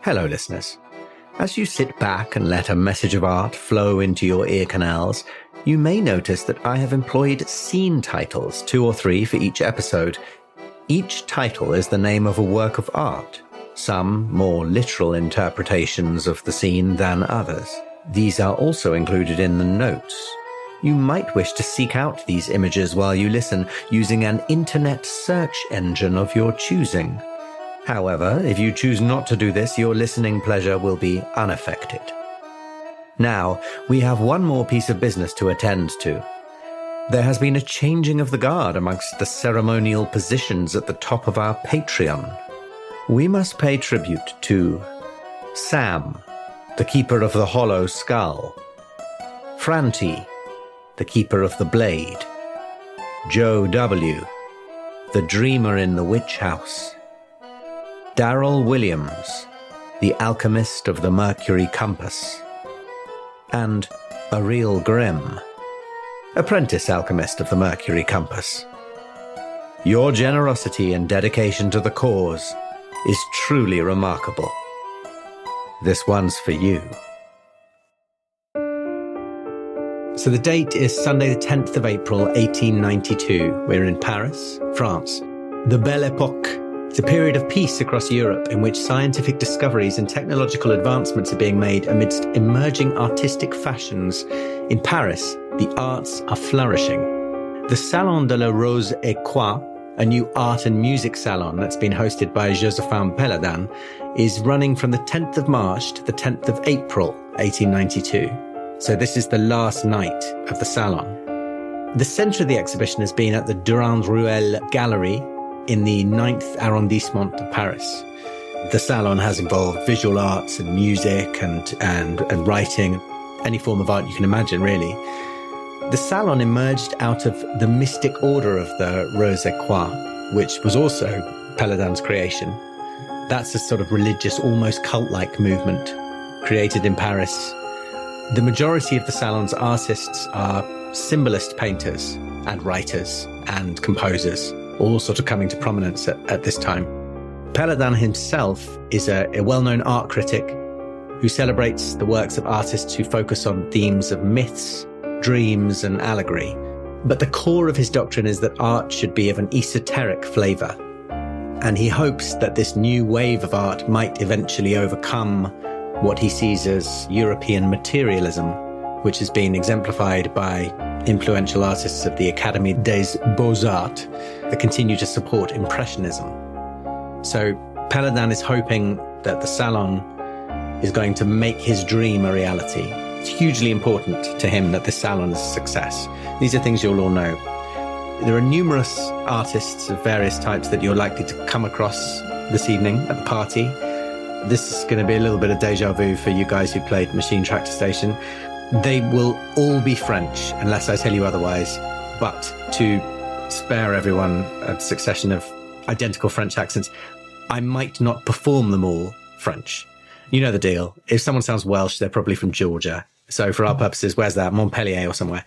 Hello, listeners. As you sit back and let a message of art flow into your ear canals, you may notice that I have employed scene titles, 2 or 3 for each episode. Each title is the name of a work of art, some more literal interpretations of the scene than others. These are also included in the notes. You might wish to seek out these images while you listen using an internet search engine of your choosing. However, if you choose not to do this, your listening pleasure will be unaffected. Now, we have one more piece of business to attend to. There has been a changing of the guard amongst the ceremonial positions at the top of our Patreon. We must pay tribute to Sam, the keeper of the hollow skull; Franti, the keeper of the blade; Joe W., the dreamer in the witch house; Darrell Williams, the alchemist of the Mercury compass; and Ariel Grimm, apprentice alchemist of the Mercury compass. Your generosity and dedication to the cause is truly remarkable. This one's for you. So the date is Sunday the 10th of April, 1892. We're in Paris, France. The Belle Époque. It's a period of peace across Europe in which scientific discoveries and technological advancements are being made amidst emerging artistic fashions. In Paris, the arts are flourishing. The Salon de la Rose et Croix, a new art and music salon that's been hosted by Joséphine Péladan, is running from the 10th of March to the 10th of April, 1892. So this is the last night of the salon. The centre of the exhibition has been at the Durand-Ruel Gallery in the 9th arrondissement of Paris. The salon has involved visual arts and music and writing, any form of art you can imagine, really. The salon emerged out of the mystic order of the Rose et Croix, which was also Péladan's creation. That's a sort of religious, almost cult-like movement created in Paris. The majority of the salon's artists are symbolist painters and writers and composers, all sort of coming to prominence at this time. Péladan himself is a well-known art critic who celebrates the works of artists who focus on themes of myths, dreams, and allegory. But the core of his doctrine is that art should be of an esoteric flavour, and he hopes that this new wave of art might eventually overcome what he sees as European materialism, which has been exemplified by influential artists of the Académie des Beaux-Arts that continue to support Impressionism. So Péladan is hoping that the salon is going to make his dream a reality. It's hugely important to him that this salon is a success. These are things you'll all know. There are numerous artists of various types that you're likely to come across this evening at the party. This is going to be a little bit of deja vu for you guys who played Machine Tractor Station. They will all be French, unless I tell you otherwise. But to spare everyone a succession of identical French accents, I might not perform them all French. You know the deal. If someone sounds Welsh, they're probably from Georgia. So for our purposes, where's that? Montpellier or somewhere.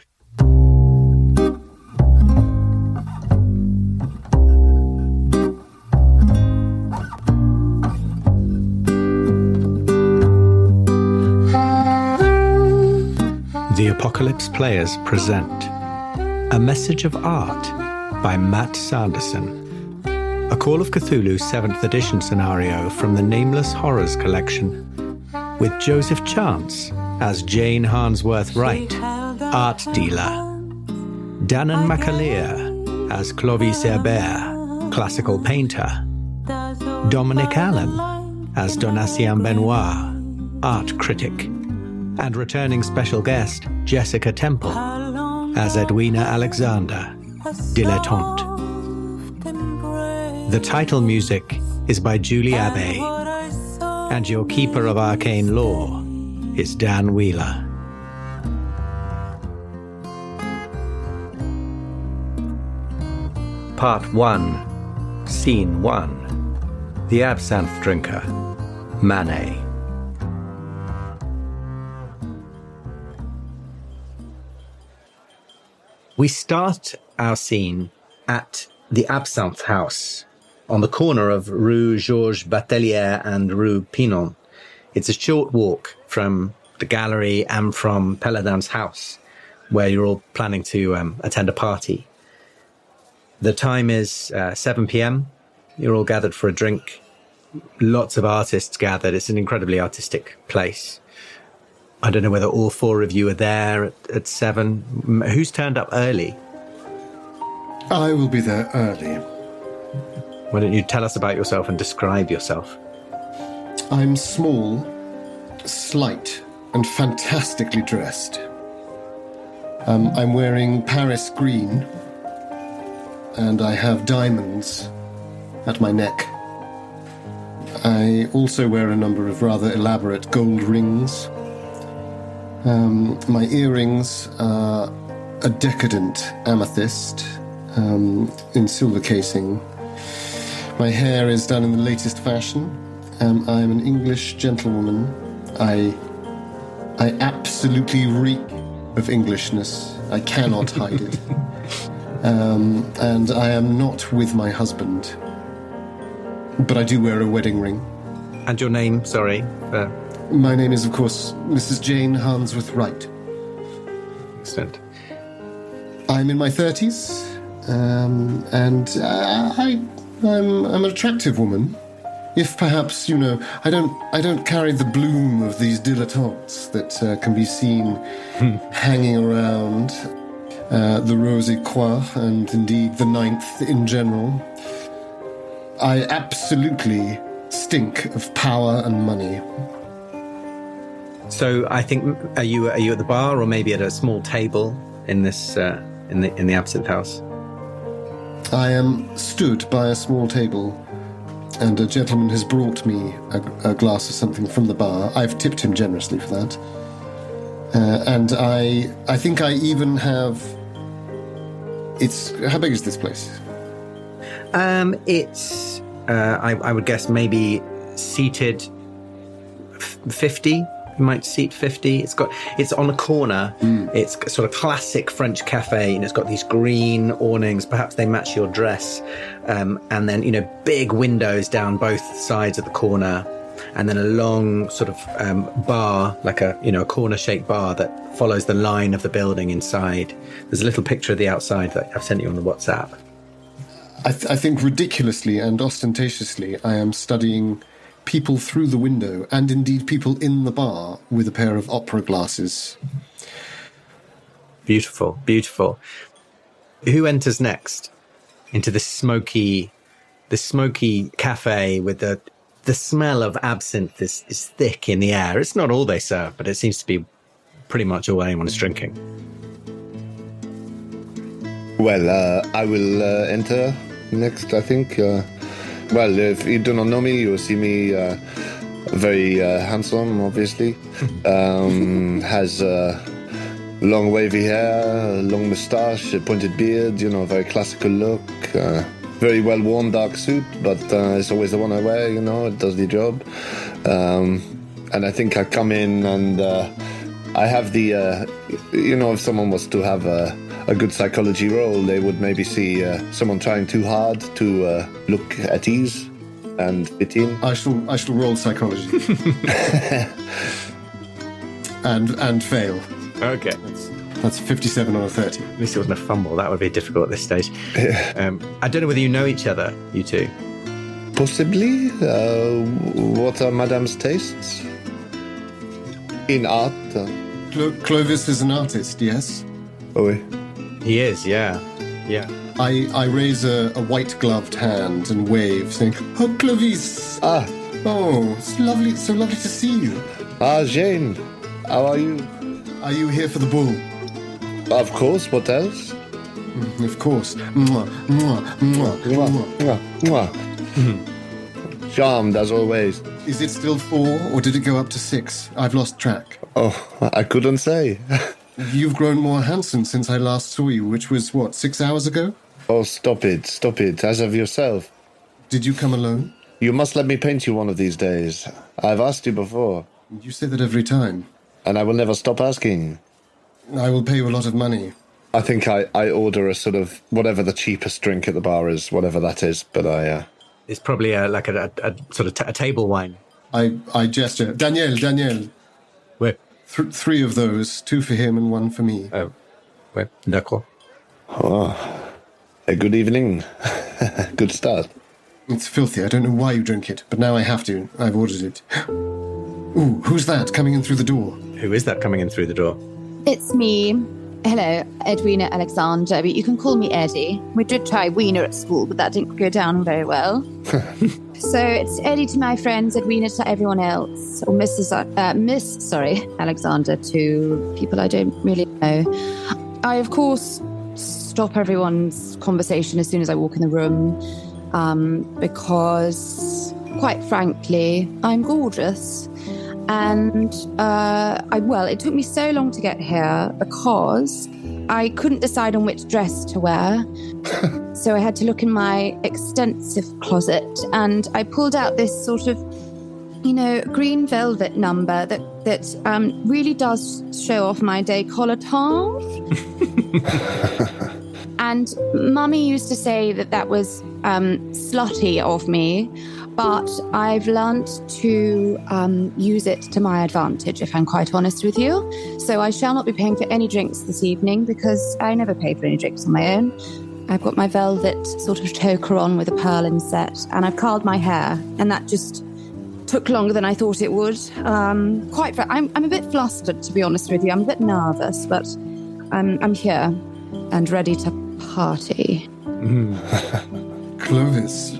The Apocalypse Players present A Message of Art by Matt Sanderson, a Call of Cthulhu 7th edition scenario from the Nameless Horrors collection, with Joseph Chance as Jane Harnsworth-Wright, art dealer, Danann McAleer as Clovis Hérbert, classical painter, Dominic Allen as Donatien Benoit, art critic, and returning special guest Jessica Temple as Edwina Alexander, dilettante. The title music is by Julie Abbey, and your keeper of arcane lore is Dan Wheeler. Part 1, Scene 1, The Absinthe Drinker, Manet. We start our scene at the Absinthe House on the corner of Rue Georges Batelier and Rue Pinon. It's a short walk from the gallery and from Paladin's house, where you're all planning to attend a party. The time is 7 p.m. You're all gathered for a drink. Lots of artists gathered. It's an incredibly artistic place. I don't know whether all four of you are there at 7. Who's turned up early? I will be there early. Why don't you tell us about yourself and describe yourself? I'm small, slight, and fantastically dressed. I'm wearing Paris green, and I have diamonds at my neck. I also wear a number of rather elaborate gold rings. My earrings are a decadent amethyst in silver casing. My hair is done in the latest fashion. I'm an English gentlewoman. I absolutely reek of Englishness. I cannot hide it. And I am not with my husband. But I do wear a wedding ring. And your name, sorry? My name is, of course, Mrs. Jane Harnsworth-Wright. Excellent. I'm in my 30s, and I'm an attractive woman. If perhaps, I don't carry the bloom of these dilettantes that can be seen hanging around the Rosy Croix and indeed the Ninth in general. I absolutely stink of power and money. So I think, are you at the bar or maybe at a small table in this in the Absinthe house? I am stood by a small table, and a gentleman has brought me a glass of something from the bar. I've tipped him generously for that. And I think I even have... How big is this place? It's, I would guess maybe seated 50. You might seat 50. It's on a corner. It's sort of classic French cafe, and it's got these green awnings. Perhaps they match your dress. And then, big windows down both sides of the corner. And then a long sort of bar, like a corner-shaped bar that follows the line of the building inside. There's a little picture of the outside that I've sent you on the WhatsApp. I think ridiculously and ostentatiously, I am studying people through the window, and indeed people in the bar with a pair of opera glasses. Beautiful, beautiful. Who enters next into this smoky cafe with the smell of absinthe is thick in the air? It's not all they serve, but it seems to be pretty much all anyone is drinking. Well, I will enter next, I think. Well, if you do not know me, you will see me very handsome, obviously. Has long wavy hair, long moustache, a pointed beard, very classical look. Very well-worn dark suit, but it's always the one I wear, it does the job. And I think I come in and I have the, if someone was to have a good psychology role, they would maybe see someone trying too hard to look at ease and fit in. I shall roll psychology. and fail. Okay. That's 57 on a 30. At least it wasn't a fumble. That would be difficult at this stage. I don't know whether you know each other, you two. Possibly. What are Madame's tastes? In art? Clovis is an artist, yes? Oh, oui. He is, yeah. Yeah. I raise a white-gloved hand and wave, saying, "Oh, Clovis! Ah. Oh, it's lovely, so lovely to see you. Ah, Jane. How are you? Are you here for the ball?" Of course, what else? Of course. Mwah, mwah, mwah, mwah. Mwah, mwah. Charmed, as always. Is it still 4, or did it go up to 6? I've lost track. Oh, I couldn't say. You've grown more handsome since I last saw you, which was, 6 hours ago? Oh, stop it, as of yourself. Did you come alone? You must let me paint you one of these days. I've asked you before. You say that every time. And I will never stop asking. I will pay you a lot of money. I think I order a sort of, whatever the cheapest drink at the bar is, whatever that is, but It's probably like a sort of a table wine. I gesture. Daniel. Ouais. 3 of those, 2 for him and 1 for me. Ouais, d'accord. Oh, a good evening. Good start. It's filthy. I don't know why you drink it, but now I have to. I've ordered it. Ooh, who's that coming in through the door? Who is that coming in through the door? It's me. Hello, Edwina Alexander, but you can call me Eddie. We did try Wiener at school, but that didn't go down very well. So it's Eddie to my friends, Edwina to everyone else, or Miss Alexander to people I don't really know. I, of course, stop everyone's conversation as soon as I walk in the room, because, quite frankly, I'm gorgeous. And, it took me so long to get here because I couldn't decide on which dress to wear. So I had to look in my extensive closet and I pulled out this sort of, green velvet number that really does show off my décolletage. And Mummy used to say that was slutty of me. But I've learnt to use it to my advantage, if I'm quite honest with you. So I shall not be paying for any drinks this evening because I never pay for any drinks on my own. I've got my velvet sort of choker on with a pearl inset, and I've curled my hair, and that just took longer than I thought it would. I'm a bit flustered, to be honest with you. I'm a bit nervous, but I'm here and ready to party. Clovis,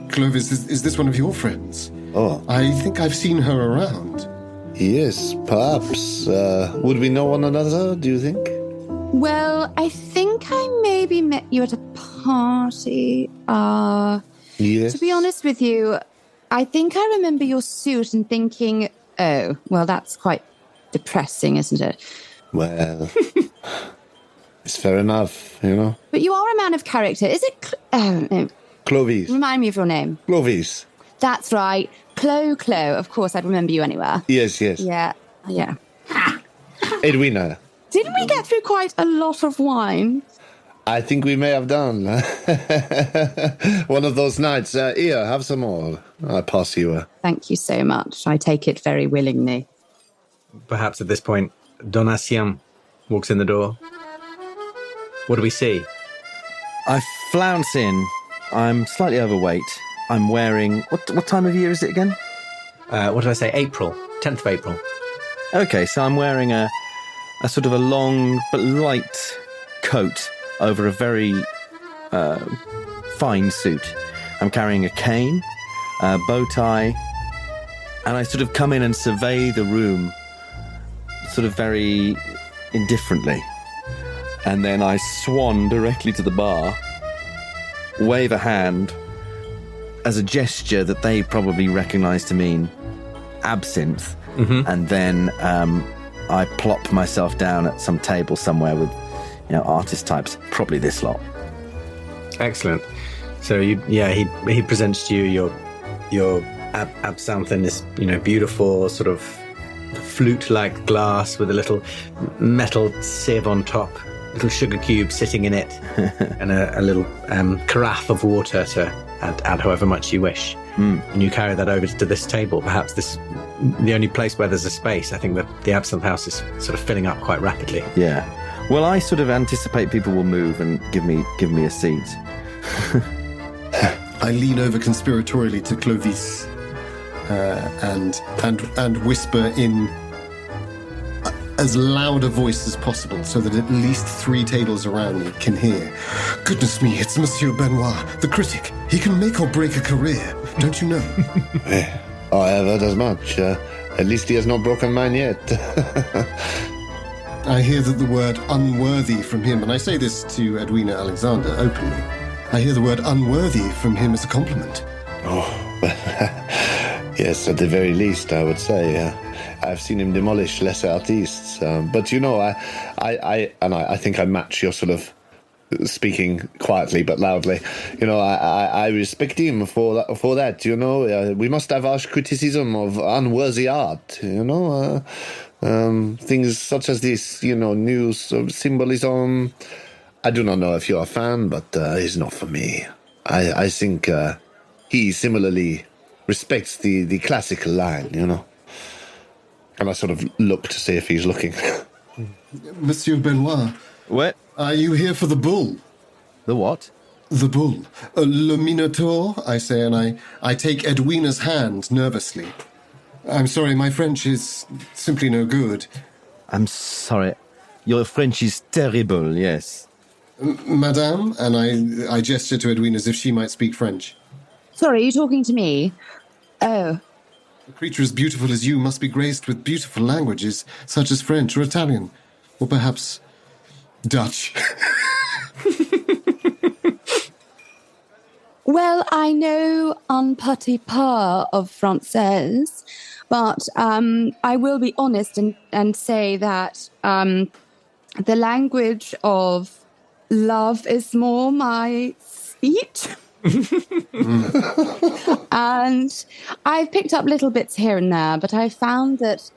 is this one of your friends? Oh. I think I've seen her around. Yes, perhaps. Would we know one another, do you think? Well, I think I maybe met you at a party. Yes. To be honest with you, I think I remember your suit and thinking, oh, well, that's quite depressing, isn't it? Well, it's fair enough, But you are a man of character. Is it... no. Clovis. Remind me of your name. Clovis. That's right. Clo. Of course, I'd remember you anywhere. Yes. Yeah. Edwina. Didn't we get through quite a lot of wine? I think we may have done. One of those nights. Here, have some more. I'll pass you. Thank you so much. I take it very willingly. Perhaps at this point, Donatien walks in the door. What do we see? I flounce in. I'm slightly overweight. I'm wearing... What time of year is it again? What did I say? April. 10th of April. Okay, so I'm wearing a sort of a long but light coat over a very fine suit. I'm carrying a cane, a bow tie, and I sort of come in and survey the room sort of very indifferently. And then I swan directly to the bar, wave a hand as a gesture that they probably recognise to mean absinthe. Mm-hmm. And then I plop myself down at some table somewhere with, artist types, probably this lot. Excellent. So he presents to you your absinthe in this beautiful sort of flute-like glass with a little metal sieve on top, little sugar cube sitting in it, and a little carafe of water to add however much you wish. And you carry that over to this table. Perhaps the only place where there's a space. I think that the Absinthe House is sort of filling up quite rapidly. Yeah. Well, I sort of anticipate people will move and give me a seat. I lean over conspiratorially to Clovis and whisper in as loud a voice as possible so that at least 3 tables around me can hear. Goodness me, it's Monsieur Benoit, the critic. He can make or break a career, don't you know? I have heard as much. At least he has not broken mine yet. I hear that the word unworthy from him, and I say this to Edwina Alexander openly, I hear the word unworthy from him as a compliment. Oh, well, yes, at the very least, I would say. I've seen him demolish lesser artists. But, I think I match your sort of speaking quietly but loudly. I respect him for that. We must have harsh criticism of unworthy art, things such as this, new sort of symbolism. I do not know if you're a fan, but it's not for me. I think he similarly respects the classical line, you know. And I sort of look to see if he's looking. Monsieur Benoit, What? are you here for the bull? The what? The bull. Le Minotaur, I say, and I take Edwina's hand nervously. I'm sorry, my French is simply no good. I'm sorry. Your French is terrible, yes. Madame, and I gesture to Edwina as if she might speak French. Sorry, are you talking to me? Oh. A creature as beautiful as you must be graced with beautiful languages, such as French or Italian, or perhaps Dutch. Well, I know un petit peu of Française, but I will be honest and say that the language of love is more my speech. And I've picked up little bits here and there, but I found that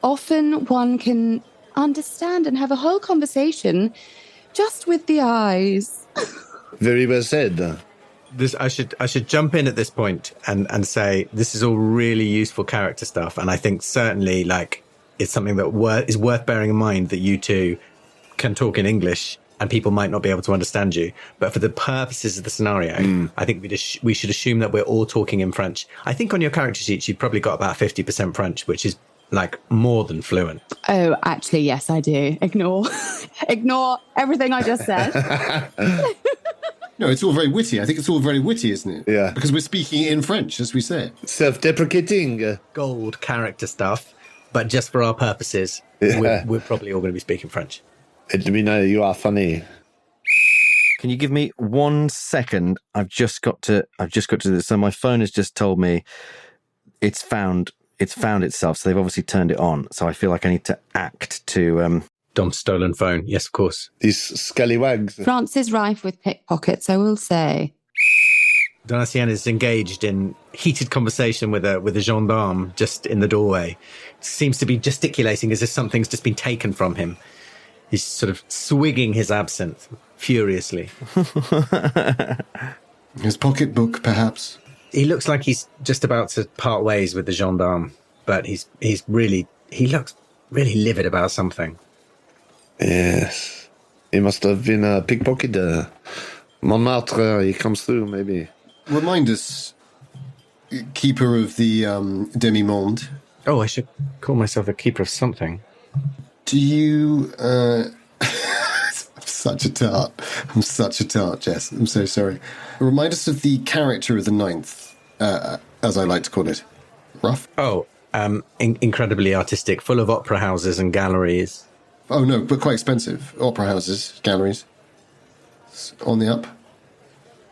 often one can understand and have a whole conversation just with the eyes. Very well said. I should jump in at this point and say this is all really useful character stuff, and I think certainly like it's something that is worth bearing in mind that you two can talk in English and people might not be able to understand you. But for the purposes of the scenario, I think we should assume that we're all talking in French. I think on your character sheet you've probably got about 50% French, which is like more than fluent. Oh, actually, yes, I do. Ignore everything I just said. No, it's all very witty. I think it's all very witty, isn't it? Yeah. Because we're speaking in French, as we say. Self-deprecating. Gold character stuff, but just for our purposes, Yeah. we're probably all going to be speaking French. Edwina, you are funny. Can you give me 1 second? I've just got to do this. So my phone has just told me it's found itself. So they've obviously turned it on. So I feel like I need to act to Dom's stolen phone. Yes, of course. These scallywags. France is rife with pickpockets, I will say. Donatien is engaged in heated conversation with a gendarme just in the doorway. Seems to be gesticulating as if something's just been taken from him. He's sort of swigging his absinthe furiously. His pocketbook, perhaps. He looks like he's just about to part ways with the gendarme, but he looks really livid about something. Yes. He must have been a pickpocketer. Montmartre, he comes through, maybe. Remind us, keeper of the demi-monde. Oh, I should call myself a keeper of something. Do you... I'm such a tart, Jess. I'm so sorry. Remind us of the character of the ninth, as I like to call it. Rough? Oh, incredibly artistic, full of opera houses and galleries. Oh, no, but quite expensive. Opera houses, galleries. It's on the up.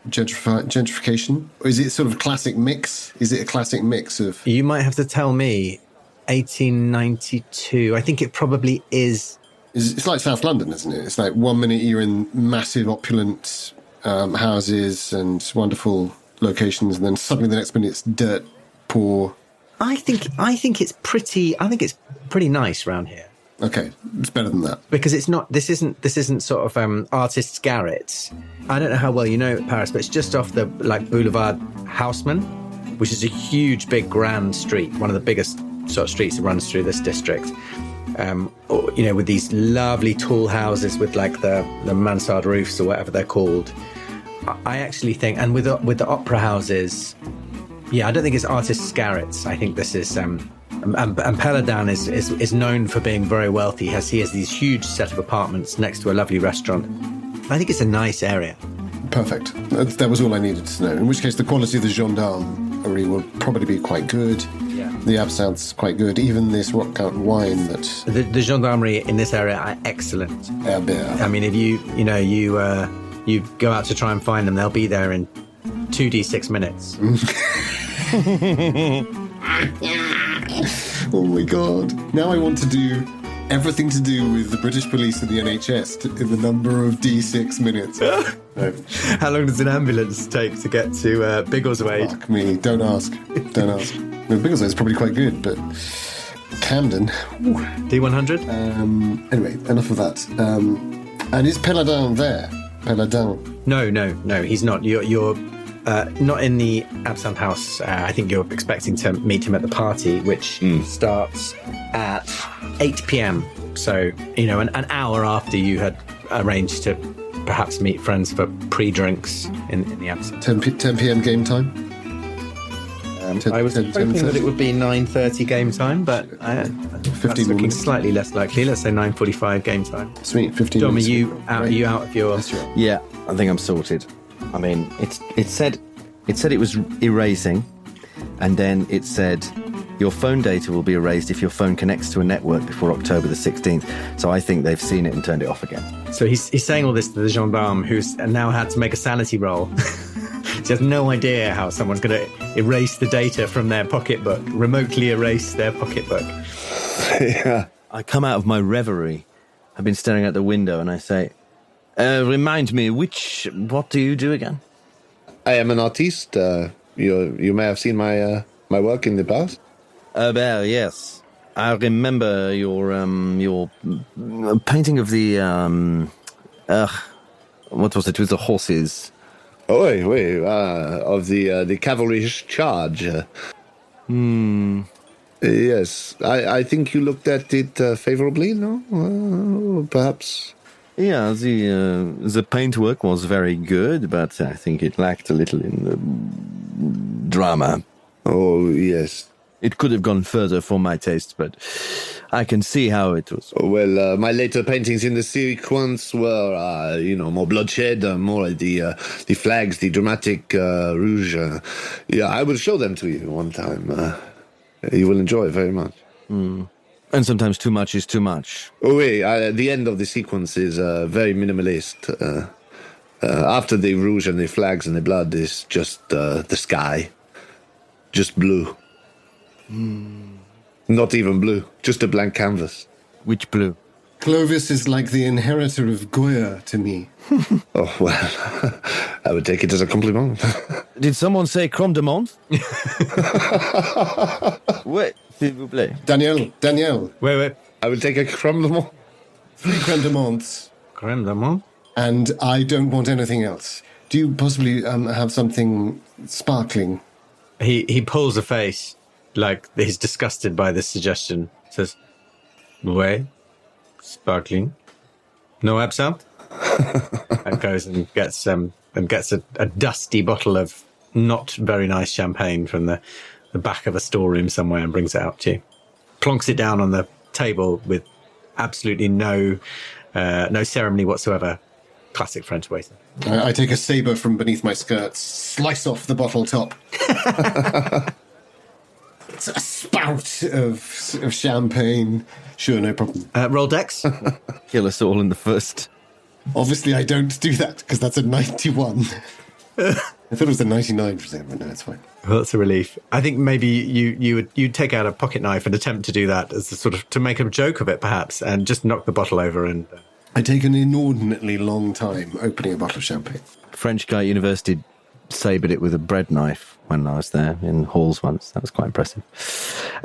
Gentrification? Or is it sort of a classic mix? Is it a classic mix of... You might have to tell me 1892. I think it probably is. It's like South London, isn't it? It's like 1 minute you're in massive, opulent houses and wonderful locations, and then suddenly the next minute it's dirt, poor. I think it's pretty nice around here. Okay, it's better than that. Because it's not. This isn't sort of artists' garrets. I don't know how well you know Paris, but it's just off the Boulevard Haussmann, which is a huge, big, grand street, one of the biggest sort of streets that runs through this district. With these lovely tall houses with like the mansard roofs or whatever they're called. I actually think, and with the opera houses, yeah, I don't think it's artists' garrets. I think this is. And Paladin is known for being very wealthy. He has these huge set of apartments next to a lovely restaurant. I think it's a nice area. Perfect. That was all I needed to know. In which case, the quality of the gendarmerie will probably be quite good. Yeah. The absinthe's quite good. Even this rock wine that... The gendarmerie in this area are excellent. Hérbert. I mean, if you go out to try and find them, they'll be there in 2d6 minutes. Oh my god. Now I want to do everything to do with the British police and the NHS in the number of D6 minutes. No. How long does an ambulance take to get to Biggleswade? Fuck me. Don't ask. No, Biggleswade's probably quite good, but Camden. D100? Anyway, enough of that. And is Paladin there? Paladin? No, he's not. You're Not in the Absinthe house. I think you're expecting to meet him at the party, which starts at 8 p.m. So, an hour after you had arranged to perhaps meet friends for pre-drinks in the Absinthe. 10 p.m. game time? I was hoping that it would be 9:30 game time, but that's looking minutes. Slightly less likely. Let's say 9:45 game time. Sweet, 15 Dom, are minutes. you out of your... That's right. Yeah, I think I'm sorted. I mean, it said it was erasing, and then it said your phone data will be erased if your phone connects to a network before October the 16th. So I think they've seen it and turned it off again. So he's saying all this to the gendarme, who's now had to make a sanity roll. She has no idea how someone's going to erase the data from their pocketbook, remotely erase their pocketbook. Yeah. I come out of my reverie. I've been staring out the window, and I say, remind me, what do you do again? I am an artiste. You may have seen my work in the past. Well, yes. I remember your painting of the, what was it, with the horses? Oh, wait, of the cavalry charge. Yes, I think you looked at it favorably, no? Perhaps. Yeah, the paintwork was very good, but I think it lacked a little in the drama. Oh, yes. It could have gone further for my taste, but I can see how it was. Well, my later paintings in the sequence were, more bloodshed, more the flags, the dramatic rouge. Yeah, I will show them to you one time. You will enjoy it very much. And sometimes too much is too much. Oh, wait, the end of the sequence is very minimalist. After the rouge and the flags and the blood is just the sky. Just blue. Not even blue, just a blank canvas. Which blue? Clovis is like the inheritor of Goya to me. Oh, well, I would take it as a compliment. Did someone say Crème de Menthe? Wait, s'il vous plaît. Danielle. Wait. I will take a crème de menthe. 3 crème de menthe. Crème de menthe? And I don't want anything else. Do you possibly have something sparkling? He pulls a face, like he's disgusted by this suggestion. Says, "Way, sparkling, no absinthe." And goes and gets a dusty bottle of not very nice champagne from the back of a storeroom somewhere and brings it out to you. Plonks it down on the table with absolutely no ceremony whatsoever. Classic French waiter. I take a saber from beneath my skirt, slice off the bottle top. It's a spout of champagne. Sure, no problem. Roll Dex. Kill us all in the first. Obviously, I don't do that because that's a 91. I thought it was a 99 for a second, but no, it's fine. Well, that's a relief. I think maybe you'd take out a pocket knife and attempt to do that as a sort of to make a joke of it, perhaps, and just knock the bottle over. And I take an inordinately long time opening a bottle of champagne. French guy at university sabred it with a bread knife when I was there in halls once. That was quite impressive.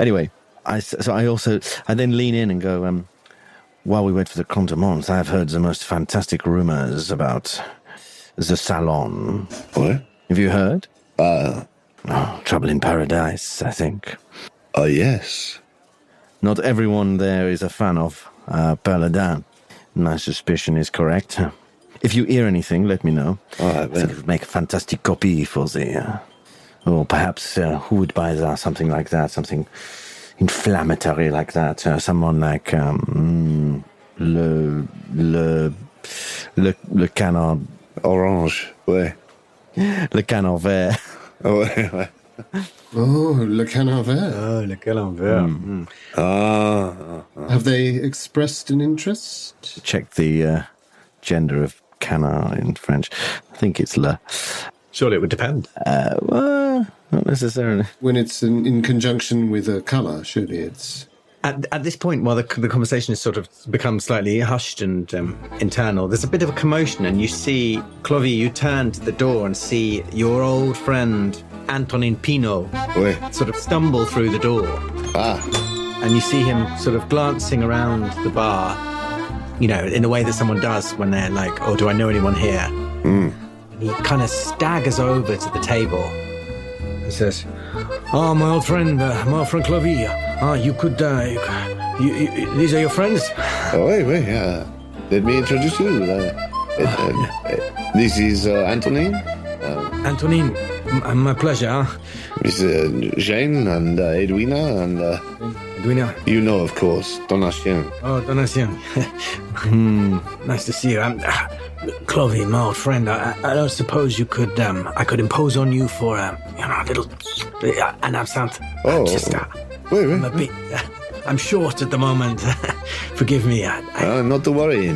Anyway, I then lean in and go, while we wait for the Crème de Menthe, I have heard the most fantastic rumours about the salon. What? Have you heard? Trouble in Paradise, I think. Oh, yes. Not everyone there is a fan of Paladin. My suspicion is correct. If you hear anything, let me know. I think it would make a fantastic copy for the... or perhaps who would buy that? Something like that, something inflammatory like that. Someone like le canard... Orange, ouais. Le canard vert. Oh, ouais. Oh, le canard vert. oh, le canard vert. Have they expressed an interest? Check the gender of canard in French. I think it's le. Surely it would depend. Well, not necessarily. When it's in conjunction with a colour, surely it's... At this point, while the conversation has sort of become slightly hushed and internal, there's a bit of a commotion, and you see, Clovis, you turn to the door and see your old friend, Antonin Pinault, sort of stumble through the door. And you see him sort of glancing around the bar, in the way that someone does when they're like, oh, do I know anyone here? He kind of staggers over to the table and says, "Oh, my old friend Clovis. You could, these are your friends?" Oh, wait. Let me introduce you. This is Antonine. Antonine, my pleasure. This is Jane and Edwina and... Edwina. You know, of course, Donatien. Oh, Donatien. Nice to see you. Clovis, my old friend, I don't suppose you could, I could impose on you for, a little, an absinthe. Oh, wait. I'm a bit, I'm short at the moment. Forgive me. Not to worry.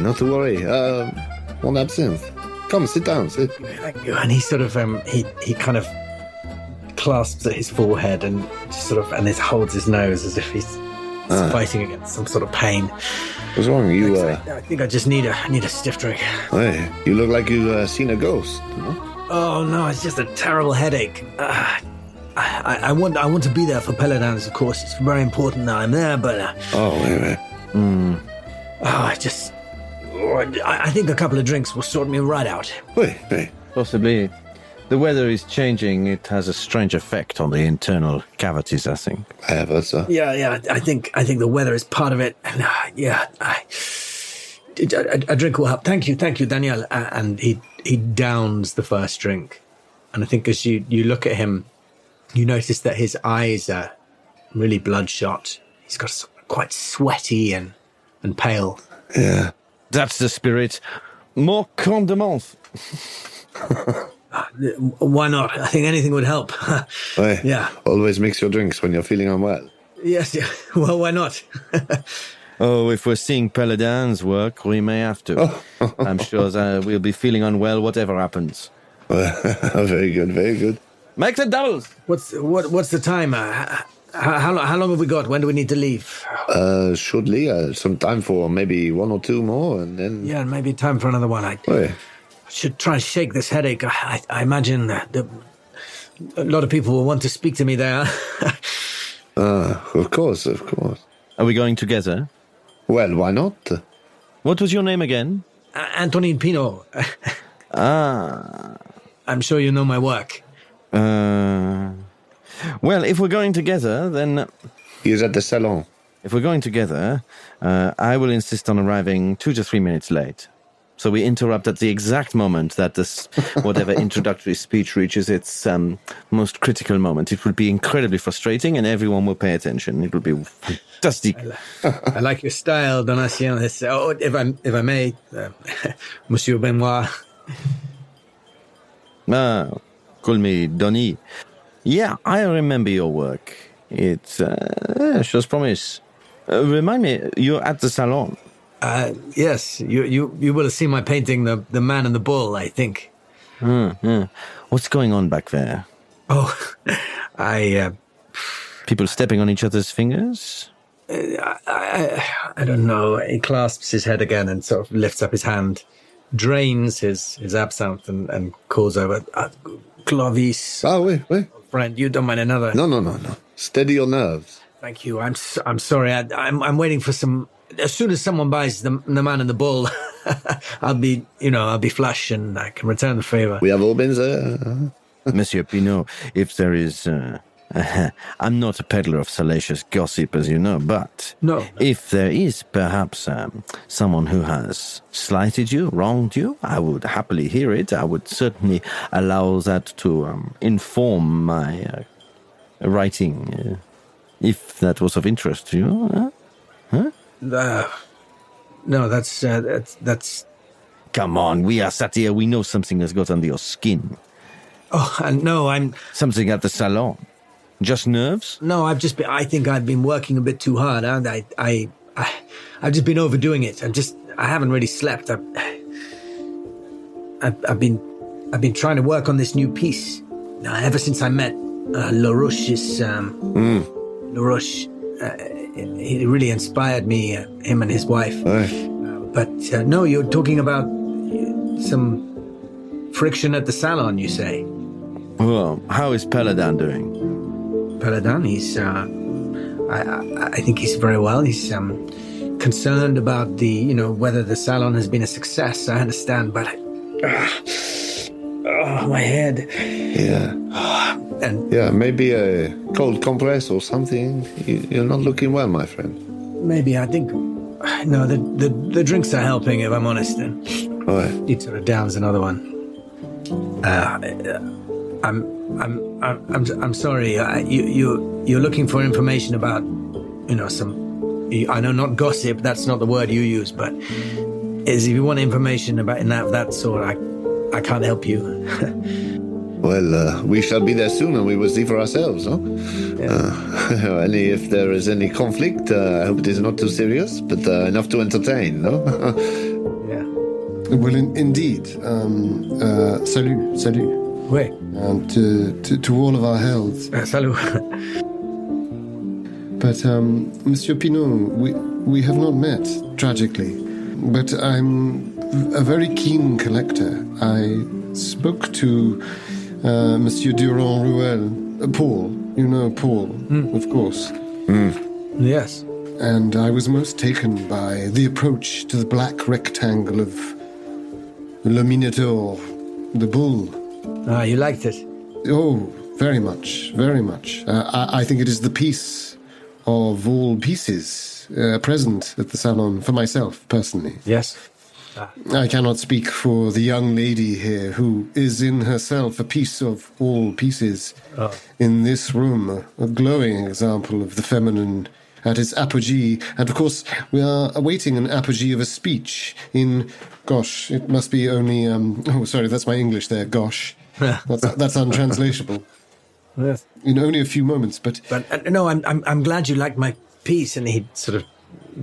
One absinthe. Come, sit down. Sit. Thank you. And he sort of, he kind of clasps at his forehead and just sort of, and holds his nose as if he's fighting against some sort of pain. What's wrong? I think I just need a stiff drink. Hey, you look like you've seen a ghost. No? Oh no, it's just a terrible headache. I want to be there for Paladins, of course. It's very important that I'm there, but... wait. I think a couple of drinks will sort me right out. Wait. Possibly. The weather is changing. It has a strange effect on the internal cavities, I think. I have heard so. Yeah. I think the weather is part of it. And, a drink will help. Thank you, Daniel. And he downs the first drink. And I think as you look at him, you notice that his eyes are really bloodshot. He's got quite sweaty and pale. Yeah. That's the spirit. More Crème de Menthe. Why not? I think anything would help. Hey, yeah. Always mix your drinks when you're feeling unwell. Yes, yeah. Well, why not? Oh, if we're seeing Paladins work, we may have to. I'm sure that we'll be feeling unwell whatever happens. Very good. Make the doubles! What's the time? How long have we got? When do we need to leave? Shortly. Some time for maybe one or two more, and then... Yeah, maybe time for another one. I should try and shake this headache. I imagine that a lot of people will want to speak to me there. Of course. Are we going together? Well, why not? What was your name again? Antonine Pinault. I'm sure you know my work. Well, if we're going together, then... He's at the salon. If we're going together, I will insist on arriving 2 to 3 minutes late. So we interrupt at the exact moment that this whatever introductory speech reaches its most critical moment. It will be incredibly frustrating, and everyone will pay attention. It will be fantastic. I like your style, Donatien. If I may, Monsieur Benoit. Call me Donny. Yeah, I remember your work. It shows promise. Remind me, you're at the salon. Yes, you will have seen my painting, the Man and the Bull, I think. What's going on back there? Oh, People stepping on each other's fingers? I don't know. He clasps his head again and sort of lifts up his hand, drains his absinthe and calls over, Clovis. Oh, wait. Friend, you don't mind another? No. Steady your nerves. Thank you. I'm sorry. I'm waiting for some... As soon as someone buys the Man and the Bull, I'll be flush and I can return the favor. We have all been there. Monsieur Pinault, if there is... I'm not a peddler of salacious gossip, as you know, but... No. If there is perhaps someone who has slighted you, wronged you, I would happily hear it. I would certainly allow that to inform my writing, if that was of interest to you. Huh? No, that's... Come on, we are sat here. We know something has got under your skin. Oh, no, I'm... Something at the salon. Just nerves? No, I think I've been working a bit too hard, and I've just been overdoing it. I haven't really slept. I've been trying to work on this new piece. Ever since I met LaRouche, LaRouche, he really inspired me, him and his wife. But no, you're talking about some friction at the salon, you say? Well, how is Paladin doing? Paladin, he's, I think he's very well. He's concerned about my head. Yeah. And Yeah, maybe a cold compress or something. You're not looking well, my friend. maybe I think no, the drinks are helping. If I'm honest, and Right. he sort of downs another one. I'm sorry. You're looking for information about, some. I know not gossip. That's not the word you use, but if you want information about that sort, I can't help you. Well, we shall be there soon, and we will see for ourselves, no? Yeah. If there is any conflict, I hope it is not too serious, but enough to entertain, no? Yeah. Well, indeed. Salut. Wait. And to all of our health. Salut. But, Monsieur Pinot, we have not met, tragically. But I'm a very keen collector. I spoke to Monsieur Durand-Ruel, Paul. You know Paul, of course. Yes. And I was most taken by the approach to the black rectangle of Le Minotaur, the bull. Ah, you liked it. Oh, very much, very much. I think it is the piece of all pieces present at the salon for myself, personally. Yes. I cannot speak for the young lady here who is in herself a piece of all pieces. In this room, a glowing example of the feminine at its apogee. And of course, we are awaiting an apogee of a speech in, gosh, it must be only, oh, sorry, that's my English there, gosh. That's untranslatable. Yes. In only a few moments, but no, I'm glad you liked my piece. And he sort of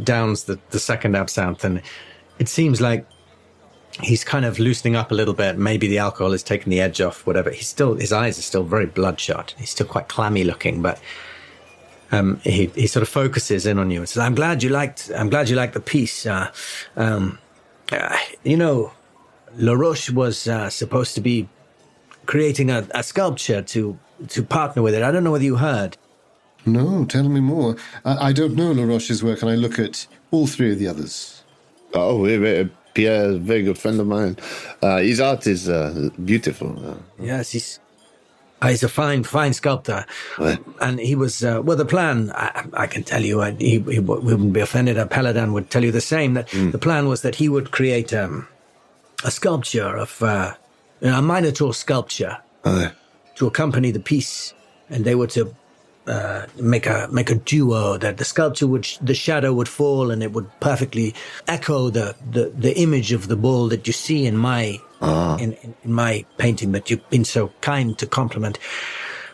downs the second absinthe, and it seems like he's kind of loosening up a little bit. Maybe the alcohol has taken the edge off, whatever. His eyes are still very bloodshot. He's still quite clammy looking, but he sort of focuses in on you and says, I'm glad you liked the piece. Laroche was supposed to be creating a sculpture to partner with it. I don't know whether you heard. no, tell me more. I don't know Laroche's work, and I look at all three of the others. Oh, Pierre, a very good friend of mine. His art is beautiful. Yes, he's a fine sculptor. Right. And he was, the plan, I can tell you, he wouldn't be offended, Paladin would tell you the same, that the plan was that he would create a sculpture of, a Minotaur sculpture to accompany the piece, and they were to make a duo that the sculpture the shadow would fall, and it would perfectly echo the image of the bull that you see in my in my painting that you've been so kind to compliment.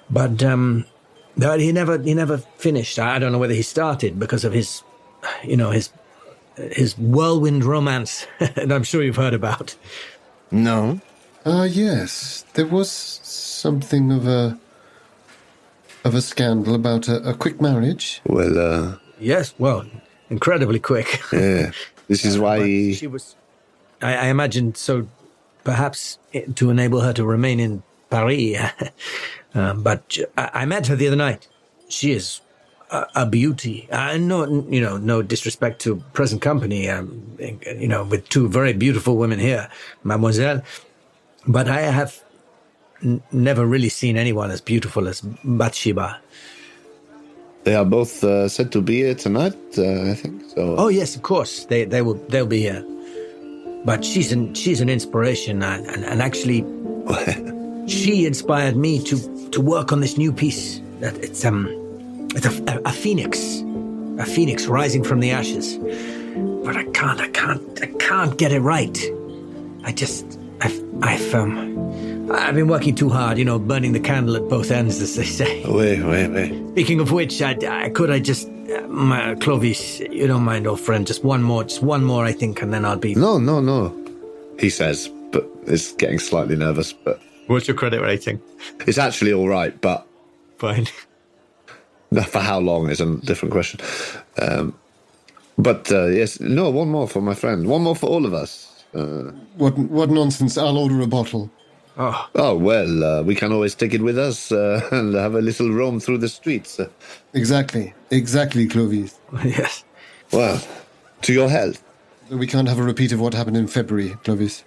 But he never finished. I don't know whether he started because of his whirlwind romance that I'm sure you've heard about. No. Yes, there was something of a scandal about a quick marriage. Well, Yes, well, incredibly quick. yeah. This is why But she was, I imagine, so perhaps to enable her to remain in Paris. But I met her the other night. She is a beauty. No disrespect to present company, with two very beautiful women here, Mademoiselle. But I have never really seen anyone as beautiful as Bathsheba. they are both said to be here tonight, I think. So. Oh yes, of course they'll be here. But she's an inspiration, and actually, she inspired me to work on this new piece. That it's a phoenix rising from the ashes. But I can't get it right. I've been working too hard, burning the candle at both ends, as they say. Wait. Speaking of which, Clovis, you don't mind, old friend, just one more, I think, and then I'll be... No, he says, but it's getting slightly nervous, but... What's your credit rating? It's actually all right, but... Fine. For how long is a different question. Yes, no, one more for my friend. One more for all of us. What nonsense! I'll order a bottle. Oh, well, we can always take it with us and have a little roam through the streets. Exactly, Clovis. Yes. Well, to your health. We can't have a repeat of what happened in February, Clovis.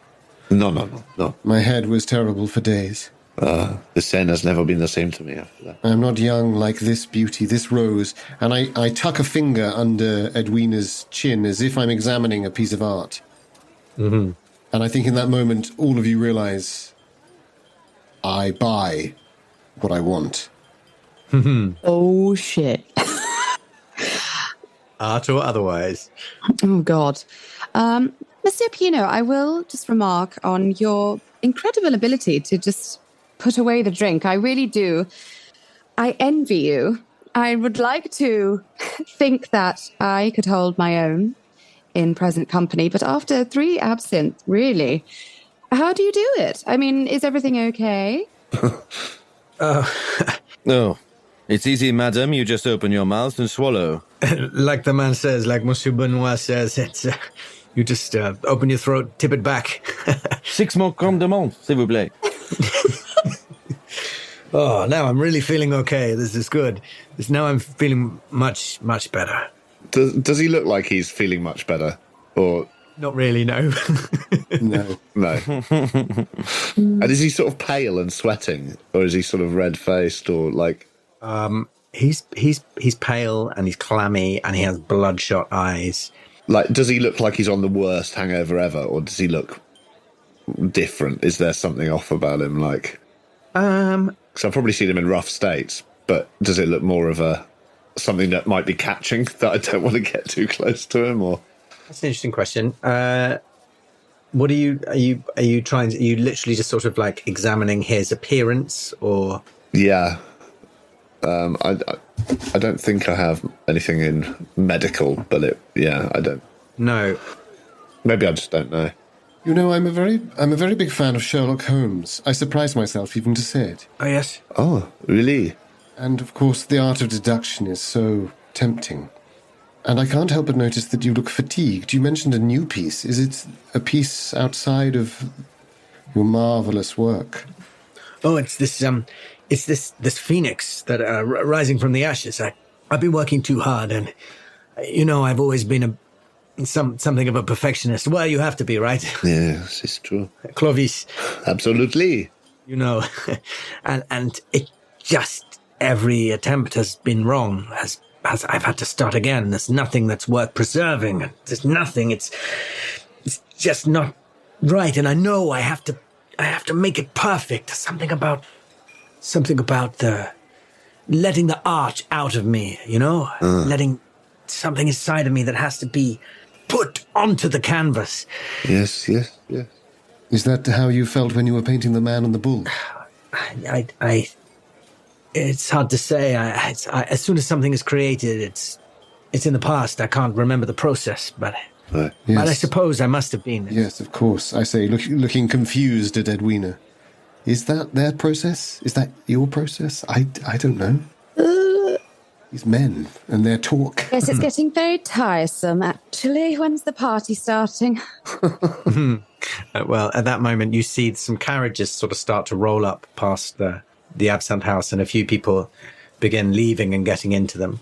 No. My head was terrible for days. The Seine has never been the same to me after that. I'm not young like this beauty, this rose, and I tuck a finger under Edwina's chin as if I'm examining a piece of art. Mm-hmm. And I think in that moment, all of you realize I buy what I want. Oh, shit. Art or otherwise. Oh, God. Monsieur Pino, I will just remark on your incredible ability to just put away the drink. I really do. I envy you. I would like to think that I could hold my own in present company, but after 3 absinthe, really, how do you do it? I mean, is everything okay? No, it's easy, madam. You just open your mouth and swallow. Like the man says, like Monsieur Benoit says, it's you just open your throat, tip it back. 6 more Crème de Menthe, s'il vous plaît. Oh, now I'm really feeling okay. This is good. Now I'm feeling much, much better. Does he look like he's feeling much better? Or Not really, no. No. no? And is he sort of pale and sweating? Or is he sort of red-faced or like... He's pale and he's clammy and he has bloodshot eyes. Like, does he look like he's on the worst hangover ever? Or does he look different? Is there something off about him? Like... Because I've probably seen him in rough states, but does it look more of something that might be catching that I don't want to get too close to him? Or That's an interesting question. What are you trying to, are you literally just sort of like examining his appearance or? yeah, I don't think I have anything in medical, but I don't. No. Maybe I just don't know. You know, I'm a very big fan of Sherlock Holmes. I surprise myself even to say it. Oh, yes. Oh, really? And of course, the art of deduction is so tempting. And I can't help but notice that you look fatigued. You mentioned a new piece. Is it a piece outside of your marvelous work? Oh, it's this phoenix that rising from the ashes. I've been working too hard, and I've always been something of a perfectionist. Well, you have to be, right? Yes, it's true. Clovis. Absolutely. And it just every attempt has been wrong. As I've had to start again. There's nothing that's worth preserving. There's nothing. It's just not right. And I know I have to make it perfect. Something about the letting the art out of me, letting something inside of me that has to be put onto the canvas. Yes. Is that how you felt when you were painting the man and the bull? It's hard to say. As soon as something is created, it's in the past. I can't remember the process, but Right. Yes. but I suppose I must have been. Yes, of course. I say, looking confused at Edwina. Is that their process? Is that your process? I don't know. These men and their talk. Yes, it's getting very tiresome, actually. When's the party starting? Well, at that moment, you see some carriages sort of start to roll up past the Absinthe house, and a few people begin leaving and getting into them.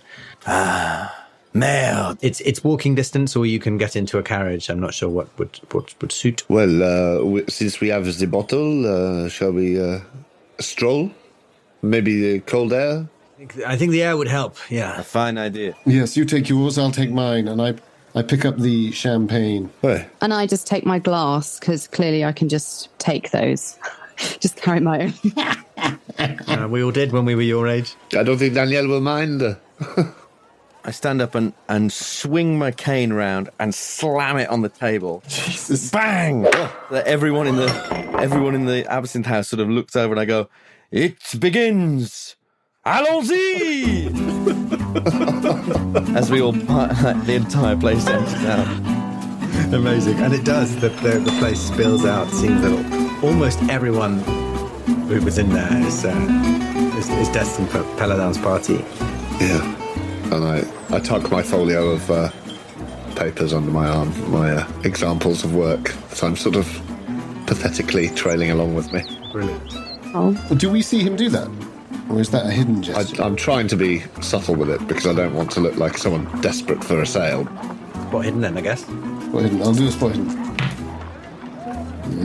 Merde. It's walking distance, or you can get into a carriage. I'm not sure what would suit. Well, since we have the bottle, shall we stroll? Maybe the cold air? I think the air would help, yeah. A fine idea. Yes, you take yours, I'll take mine, and I pick up the champagne. Hey. And I just take my glass, because clearly I can just take those. Just carry my own. We all did when we were your age. I don't think Danielle will mind. I stand up and swing my cane round and slam it on the table. Jesus. Bang! Everyone in the Absinthe house sort of looks over and I go, "It begins! Allons-y!" As we all, the entire place empties out. Amazing. And it does. The place spills out. It seems that almost everyone who was in there is destined for Paladin's party. Yeah. And I tuck my folio of papers under my arm, my examples of work. So I'm sort of pathetically trailing along with me. Brilliant. Oh. Do we see him do that? Or is that a hidden gesture? I'm trying to be subtle with it because I don't want to look like someone desperate for a sale. Spot hidden then, I guess. Spot hidden. I'll do a spot hidden.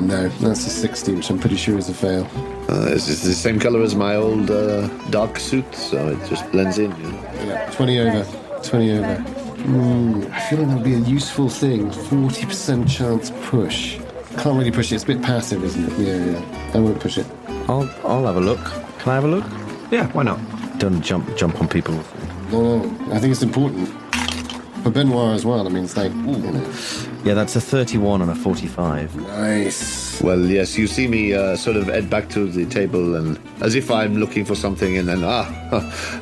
No, that's a 60, which I'm pretty sure is a fail. It's the same colour as my old dark suit, so it just blends in. You know? Yeah, 20 over. 20 over. I feel like that would be a useful thing. 40% chance push. Can't really push it. It's a bit passive, isn't it? Yeah. I won't push it. I'll have a look. Can I have a look? Yeah, why not? Don't jump on people. No. I think it's important. For Benoit as well, I mean, it's like, you know. Yeah, that's a 31 and a 45. Nice. Well, yes, you see me sort of head back to the table, and as if I'm looking for something, and then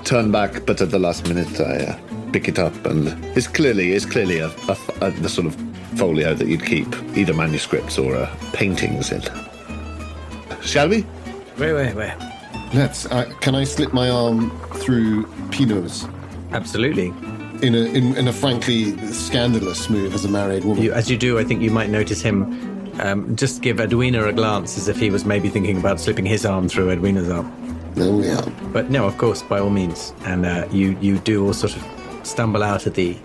turn back. But at the last minute, I pick it up, and it's clearly the sort of folio that you'd keep either manuscripts or paintings in. Shall we? Wait. Let's. Can I slip my arm through Pinot's? Absolutely. In a frankly scandalous move as a married woman. As you do, I think you might notice him just give Edwina a glance as if he was maybe thinking about slipping his arm through Edwina's arm. Oh, yeah. But no, of course, by all means. And you do all sort of stumble out of the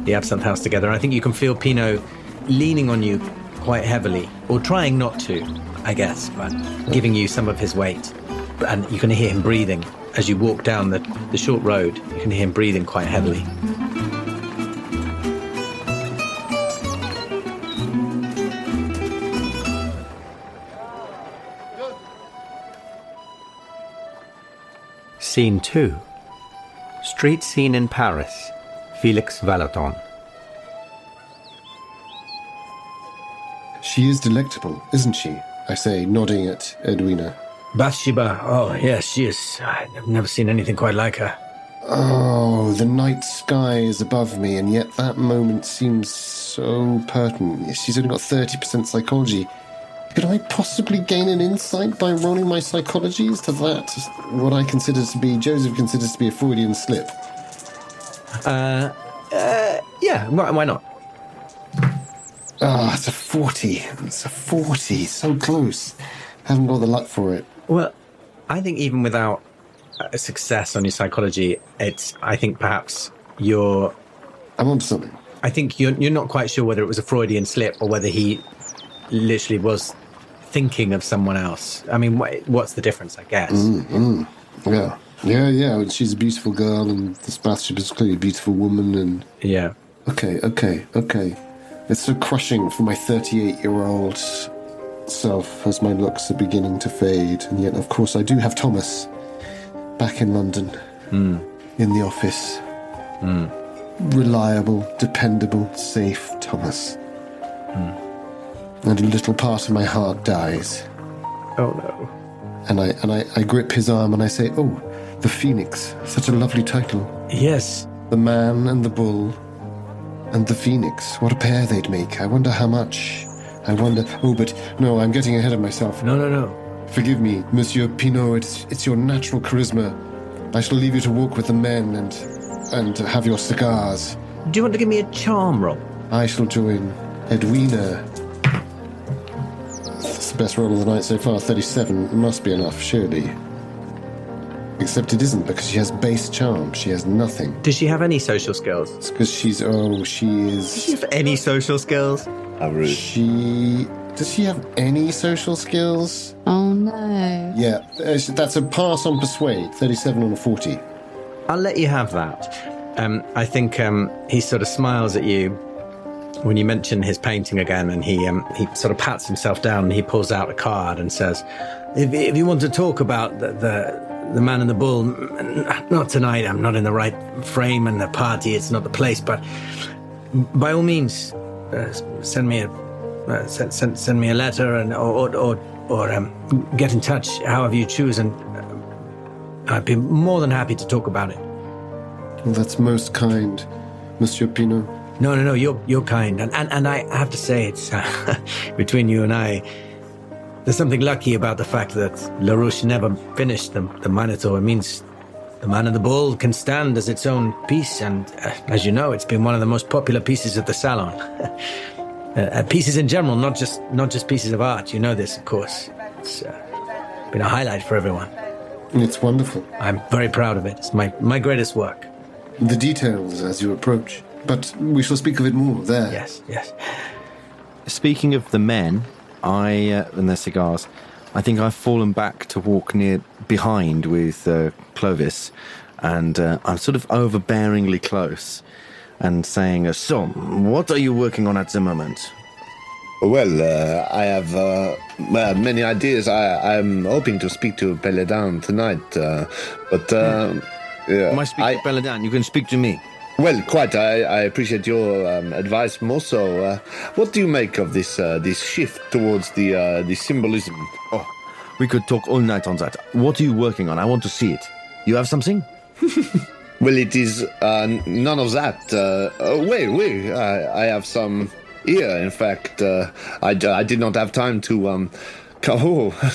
Absinthe house together. And I think you can feel Pinot leaning on you quite heavily, or trying not to, I guess, but giving you some of his weight. And you can hear him breathing. As you walk down the short road, you can hear him breathing quite heavily. Scene 2. Street scene in Paris. Felix Vallotton. She is delectable, isn't she? I say, nodding at Edwina. Bathsheba, oh yes, she is. I've never seen anything quite like her. Oh, the night sky is above me, and yet that moment seems so pertinent. She's only got 30% psychology. Could I possibly gain an insight by rolling my psychologies to that, what I consider to be, Joseph considers to be a Freudian slip? Yeah, why not? Ah, it's a 40. It's a 40. So close. Haven't got the luck for it. Well, I think even without a success on your psychology, I think perhaps I'm onto something. I think you're not quite sure whether it was a Freudian slip or whether he literally was thinking of someone else. I mean, what's the difference, I guess? Yeah. She's a beautiful girl, and this Bathsheba is clearly a beautiful woman, and... Yeah. Okay. It's so crushing for my 38-year-old self as my looks are beginning to fade, and yet, of course, I do have Thomas back in London, in the office. Reliable, dependable, safe Thomas. And a little part of my heart dies. Oh, no. And I grip his arm and I say, oh, the Phoenix, such a lovely title. Yes. The Man and the Bull and the Phoenix, what a pair they'd make. I wonder how much. Oh, but no, I'm getting ahead of myself. No. Forgive me, Monsieur Pinot, it's your natural charisma. I shall leave you to walk with the men and have your cigars. Do you want to give me a charm roll? I shall join Edwina. That's the best roll of the night so far, 37. It must be enough, surely. Except it isn't, because she has base charm. She has nothing. Does she have any social skills? It's because she is... Does she have any social skills? How rude. Does she have any social skills? Oh, no. Yeah, that's a pass on Persuade, 37 on a 40. I'll let you have that. I think he sort of smiles at you when you mention his painting again, and he sort of pats himself down and he pulls out a card and says, if you want to talk about the Man and the Bull, not tonight, I'm not in the right frame, and the party, it's not the place, but by all means, send me a letter, and or get in touch however you choose, and I'd be more than happy to talk about it. Well, that's most kind, Monsieur Pinot. No, you're kind, and I have to say, it's between you and I, there's something lucky about the fact that LaRouche never finished the Minotaur. It means the Man and the Bull can stand as its own piece, and as you know, it's been one of the most popular pieces of the salon. Pieces in general, not just pieces of art. You know this, of course. It's been a highlight for everyone. It's wonderful. I'm very proud of it. It's my greatest work. The details as you approach. But we shall speak of it more there. Yes. Speaking of the men, and their cigars. I think I've fallen back to walk near behind with Clovis, and I'm sort of overbearingly close and saying, so, what are you working on at the moment? Well, I have many ideas. I'm hoping to speak to Belladin tonight, but Am I speaking to Belladin? You can speak to me. Well, quite. I appreciate your advice more so. What do you make of this shift towards the symbolism? Oh, we could talk all night on that. What are you working on? I want to see it. You have something? Well, it is none of that. Wait. I have some here. In fact, I did not have time to. Oh,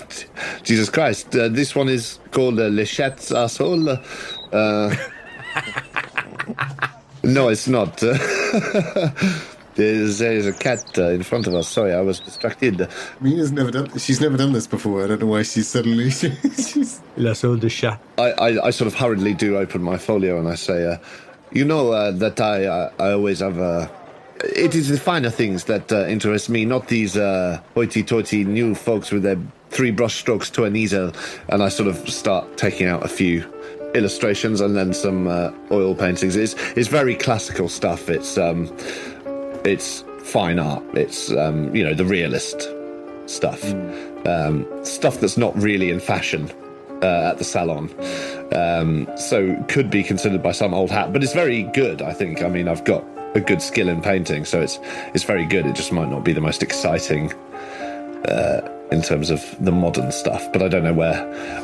Jesus Christ! This one is called Le Chat's asshole. No, it's not. There's a cat in front of us. Sorry, I was distracted. Mina's never done. She's never done this before. I don't know why she's suddenly. La soul de chat. I sort of hurriedly do open my folio and I say, that I always have. It is the finer things that interest me, not these hoity-toity new folks with their 3 brush strokes to an easel. And I sort of start taking out a few illustrations and then some oil paintings. It's very classical stuff. It's fine art. It's the realist stuff. Stuff that's not really in fashion at the salon. So could be considered by some old hat, but it's very good, I think. I mean, I've got a good skill in painting, so it's very good. It just might not be the most exciting in terms of the modern stuff, but I don't know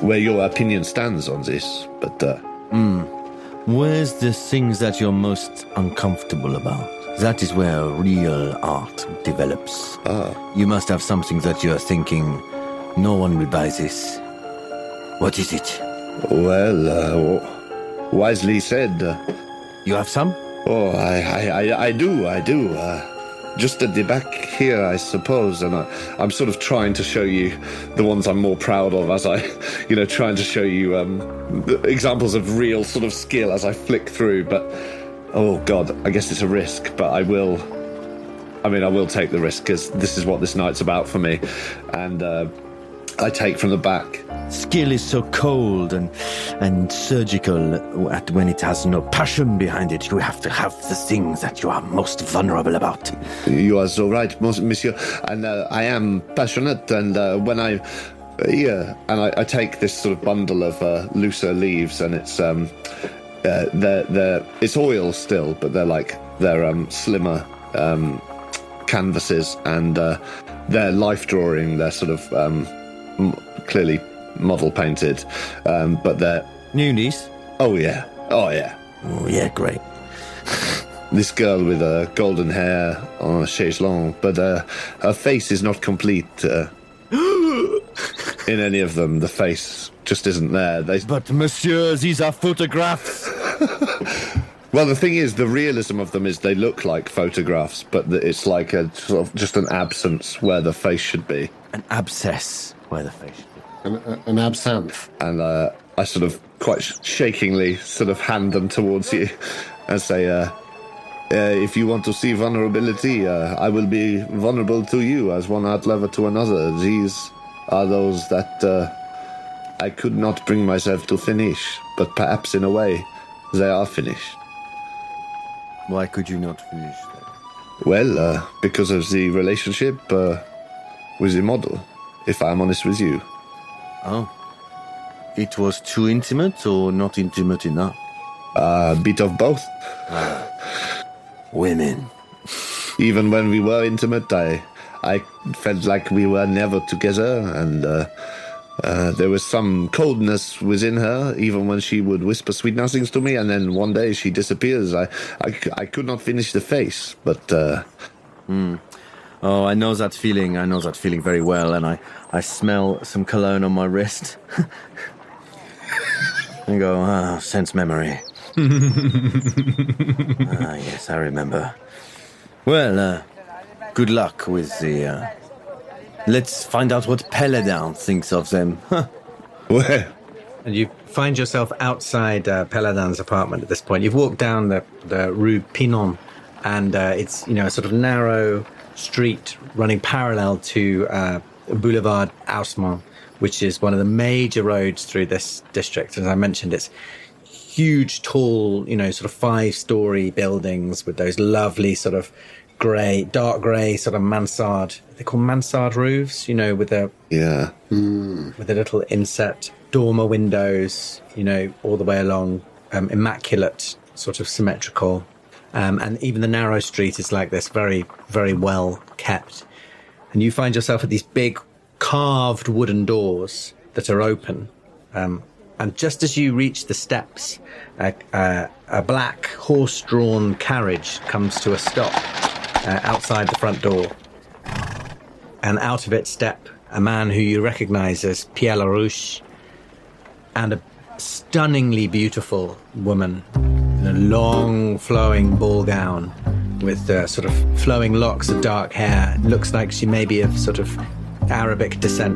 where your opinion stands on this. But Where's the things that you're most uncomfortable about? That is where real art develops. You must have something that you're thinking, no one will buy this. What is it? Well, wisely said. You have some? Oh, I do. Just at the back here, I suppose, and I'm sort of trying to show you the ones I'm more proud of as I, trying to show you examples of real sort of skill as I flick through. But, oh God, I guess it's a risk, but I will take the risk because this is what this night's about for me. And I take from the back. Skill is so cold and surgical when it has no passion behind it. You have to have the things that you are most vulnerable about. You are so right, monsieur. And I am passionate, and when I take this sort of bundle of looser leaves, and it's it's oil still, but they're slimmer canvases, and they're life drawing. They're sort of clearly model painted, but they're Nudies? Oh yeah, Oh yeah, great. this girl with golden hair on a chaise longue, but her face is not complete in any of them. The face just isn't there. But monsieur, these are photographs. Well, the thing is, the realism of them is they look like photographs, but it's like a sort of just an absence where the face should be. An abscess where the face should be. An absinthe. And I sort of quite shakingly sort of hand them towards you and say, if you want to see vulnerability, I will be vulnerable to you as one art lover to another. These are those that I could not bring myself to finish, but perhaps in a way they are finished. Why could you not finish that? Well, because of the relationship with the model, if I'm honest with you. Oh. It was too intimate or not intimate enough? A bit of both. Women. Even when we were intimate, I felt like we were never together, and there was some coldness within her, even when she would whisper sweet nothings to me, and then one day she disappears. I could not finish the face, but... Oh, I know that feeling. I know that feeling very well, and I smell some cologne on my wrist. And go, sense memory. Yes, I remember. Well, good luck with the... Let's find out what Paladin thinks of them. Well, And you find yourself outside Paladin's apartment at this point. You've walked down the Rue Pinon, and it's, a sort of narrow street running parallel to Boulevard Haussmann, which is one of the major roads through this district. As I mentioned, it's huge, tall, sort of 5-story buildings with those lovely sort of dark grey sort of mansard. They're called mansard roofs, with the with the little inset dormer windows, all the way along, immaculate, sort of symmetrical. And even the narrow street is like this, very, very well kept. And you find yourself at these big carved wooden doors that are open. And just as you reach the steps, a black horse-drawn carriage comes to a stop outside the front door. And out of it step a man who you recognize as Pierre Larouche, and a stunningly beautiful woman in a long, flowing ball gown with sort of flowing locks of dark hair. Looks like she may be of sort of Arabic descent.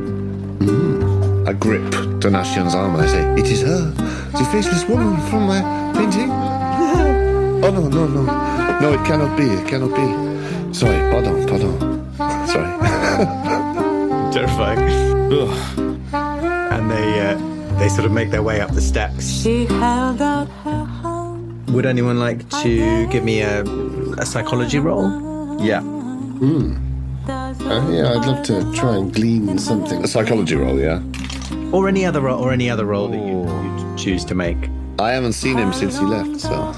I grip Donatien's arm and I say, "It is her, the faceless woman from my painting." Oh, no. No, it cannot be. Sorry, pardon. Sorry. Terrifying. And they sort of make their way up the steps. She held out her hand. Would anyone like to give me a psychology roll? Yeah. Yeah, I'd love to try and glean something. A psychology roll, yeah? Or any other role that you choose to make. I haven't seen him since he left, so...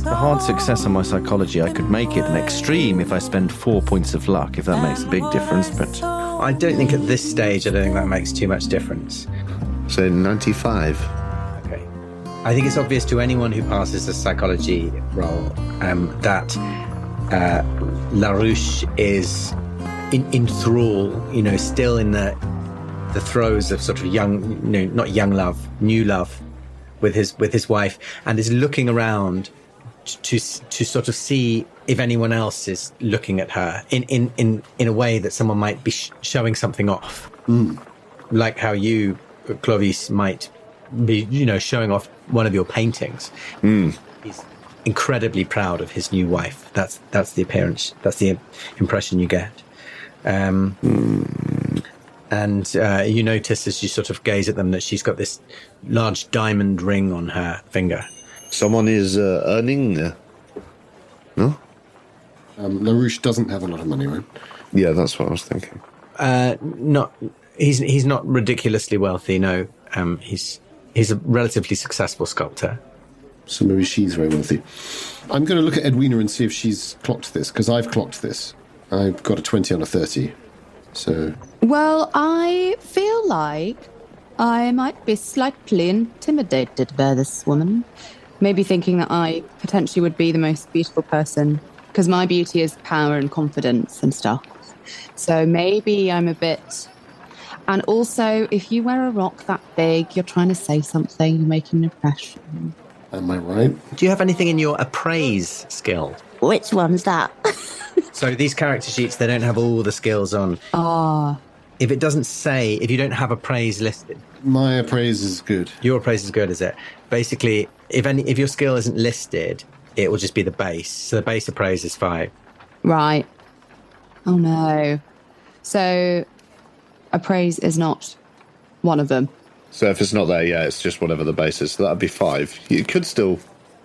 A hard success on my psychology, I could make it an extreme if I spend 4 points of luck, if that makes a big difference, but... I don't think at this stage, that makes too much difference. So 95. Okay. I think it's obvious to anyone who passes a psychology roll that LaRouche is in thrall, still in the throes of sort of new love with his wife, and is looking around to sort of see if anyone else is looking at her in a way that someone might be showing something off, like how you, Clovis, might be showing off one of your paintings. He's incredibly proud of his new wife. That's the appearance. That's the impression you get. And you notice as you sort of gaze at them that she's got this large diamond ring on her finger. Someone is earning... no? LaRouche doesn't have a lot of money, right? Yeah, that's what I was thinking. He's not ridiculously wealthy, no. He's a relatively successful sculptor. So maybe she's very wealthy. I'm going to look at Edwina and see if she's clocked this, because I've clocked this. I've got a 20 on a 30. So... Well, I feel like I might be slightly intimidated by this woman. Maybe thinking that I potentially would be the most beautiful person, because my beauty is power and confidence and stuff. So maybe I'm a bit... And also, if you wear a rock that big, you're trying to say something, you're making an impression. Am I right? Do you have anything in your appraise skill? Which one's that? So these character sheets, they don't have all the skills on. If it doesn't say, if you don't have appraise listed. My appraise is good. Your appraise is good, is it? Basically, if your skill isn't listed, it will just be the base. So the base appraise is 5. Right. Oh no. So appraise is not one of them. So if it's not there, yeah, it's just whatever the base is. So that'd be 5. You could still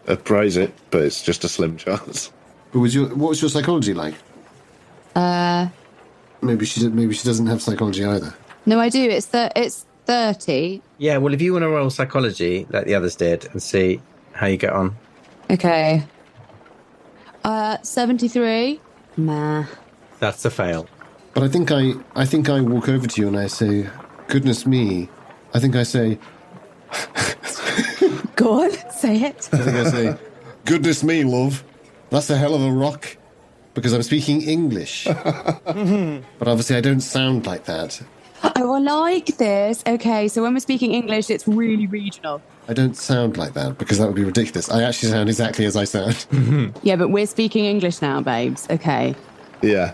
appraise it, but it's just a slim chance. But what was your psychology like? Maybe she doesn't have psychology either. No, I do. It's 30. Yeah, well, if you want to roll psychology, like the others did, and see how you get on. Okay. 73. Nah. That's a fail. But I think I walk over to you and I say, "Goodness me." I think I say... Go on, say it. I think I say, "Goodness me, love. That's a hell of a rock." Because I'm speaking English. But obviously I don't sound like that. Oh, I like this. Okay, so when we're speaking English, it's really regional. I don't sound like that because that would be ridiculous. I actually sound exactly as I sound. Yeah, but we're speaking English now, babes. Okay. Yeah.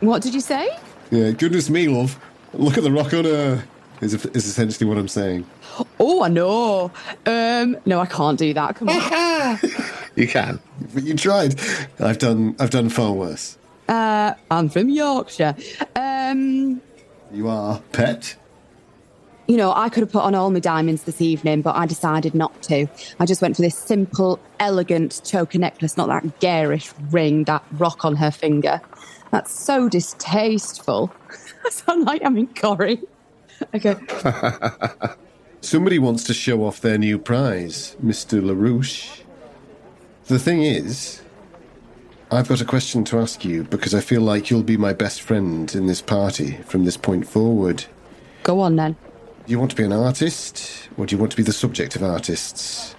What did you say? Yeah, goodness me, love. Look at the rock on her. Is essentially what I'm saying. Oh, I know. No, I can't do that. Come on. You can. But you tried. I've done far worse. I'm from Yorkshire. You are pet? You know, I could have put on all my diamonds this evening, but I decided not to. I just went for this simple, elegant choker necklace, not that garish ring, that rock on her finger. That's so distasteful. I sound like I'm in Corrie. Okay. Somebody wants to show off their new prize, Mr. LaRouche. The thing is, I've got a question to ask you because I feel like you'll be my best friend in this party from this point forward. Go on, then. Do you want to be an artist, or do you want to be the subject of artists?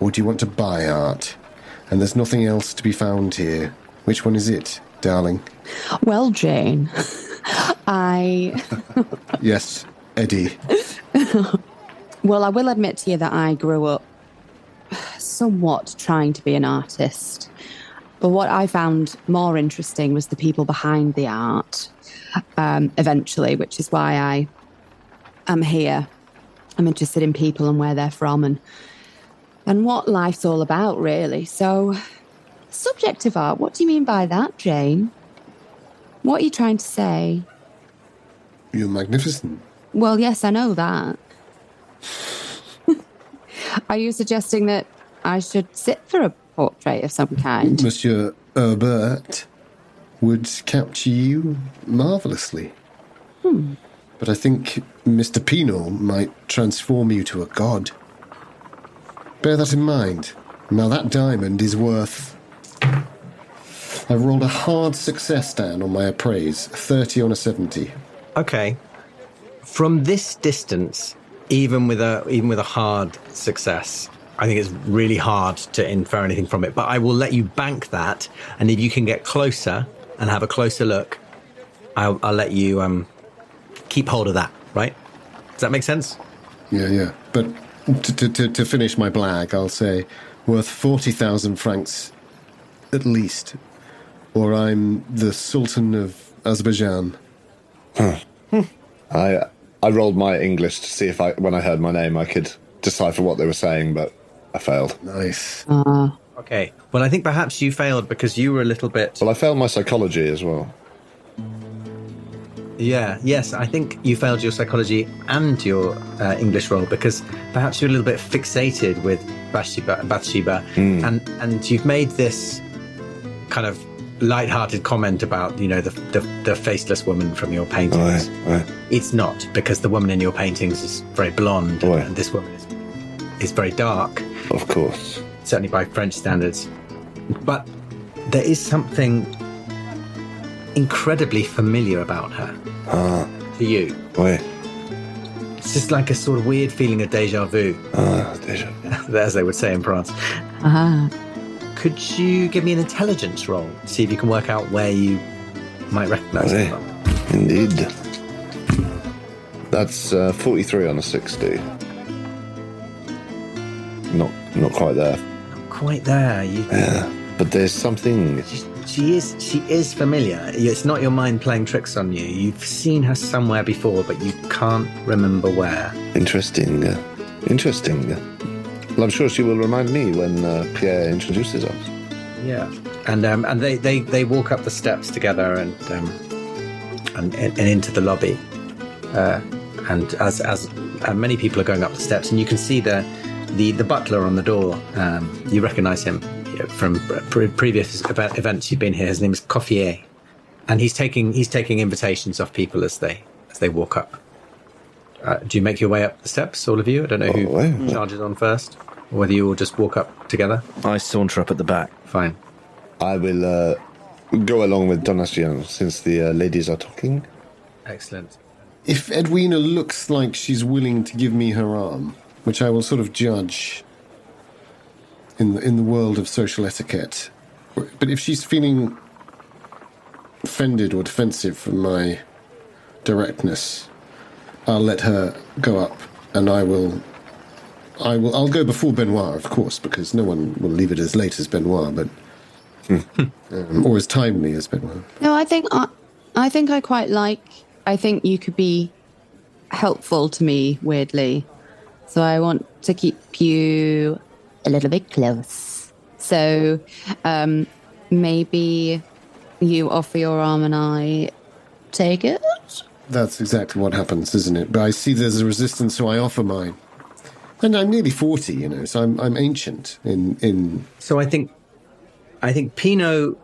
Or do you want to buy art? And there's nothing else to be found here. Which one is it, darling? Well, Jane, Yes, Eddie. Well, I will admit to you that I grew up somewhat trying to be an artist. But what I found more interesting was the people behind the art, eventually, which is why I am here. I'm interested in people and where they're from and what life's all about, really. So, subjective art, what do you mean by that, Jane? What are you trying to say? You're magnificent. Well, yes, I know that. Are you suggesting that I should sit for a portrait of some kind? Monsieur Hérbert would capture you marvellously. But I think Mr. Pinot might transform you to a god. Bear that in mind. Now that diamond is worth... I've rolled a hard success down on my appraise, 30 on a 70. Okay. From this distance, even with a hard success, I think it's really hard to infer anything from it. But I will let you bank that, and if you can get closer and have a closer look, I'll let you keep hold of that. Right? Does that make sense? Yeah. But to finish my blag, I'll say worth 40,000 francs at least, or I'm the Sultan of Azerbaijan. I rolled my English to see if when I heard my name, I could decipher what they were saying, but I failed. Nice. Okay. Well, I think perhaps you failed because you were a little bit... Well, I failed my psychology as well. Yeah, yes, I think you failed your psychology and your English roll because perhaps you're a little bit fixated with Bathsheba and you've made this kind of light-hearted comment about, you know, the faceless woman from your paintings. Right. It's not, because the woman in your paintings is very blonde and this woman is very dark. Of course. Certainly by French standards. But there is something incredibly familiar about her to you. Oui. It's just like a sort of weird feeling of déjà vu. Déjà vu. As they would say in France. Could you give me an intelligence roll? See if you can work out where you might recognise it from. Indeed. That's 43 on a 60. Not quite there. Not quite there. Yeah, but there's something... She is familiar. It's not your mind playing tricks on you. You've seen her somewhere before, but you can't remember where. Interesting. Well, I'm sure she will remind me when Pierre introduces us. Yeah, and they walk up the steps together and into the lobby, and as many people are going up the steps, and you can see the butler on the door. You recognise him from previous events you've been here. His name is Coffier, and he's taking invitations off people as they walk up. Do you make your way up the steps, all of you? I don't know who charges on first, or whether you all just walk up together. I saunter up at the back. Fine. I will go along with Donatien since the ladies are talking. Excellent. If Edwina looks like she's willing to give me her arm, which I will sort of judge in the world of social etiquette, but if she's feeling offended or defensive from my directness, I'll let her go up, and I'll go before Benoit, of course, because no one will leave it as late as Benoit, but or as timely as Benoit. No, I think I quite like. I think you could be helpful to me, weirdly. So I want to keep you a little bit close. So maybe you offer your arm and I take it? That's exactly what happens, isn't it? But I see there's a resistance, so I offer mine. And I'm nearly 40, you know, so I'm ancient in... So I think Pinot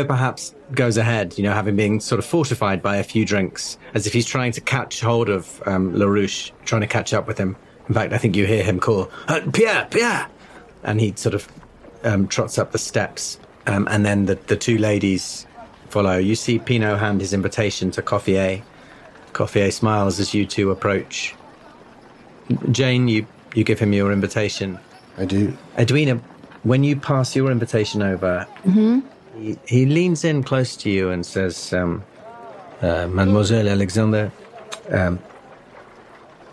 perhaps goes ahead, you know, having been sort of fortified by a few drinks, as if he's trying to catch hold of LaRouche, trying to catch up with him. In fact, I think you hear him call, Pierre! And he sort of trots up the steps, and then the two ladies follow. You see Pinot hand his invitation to Coiffier. Coiffier smiles as you two approach. Jane, you give him your invitation. I do. Edwina, when you pass your invitation over, he leans in close to you and says, Mademoiselle Alexander,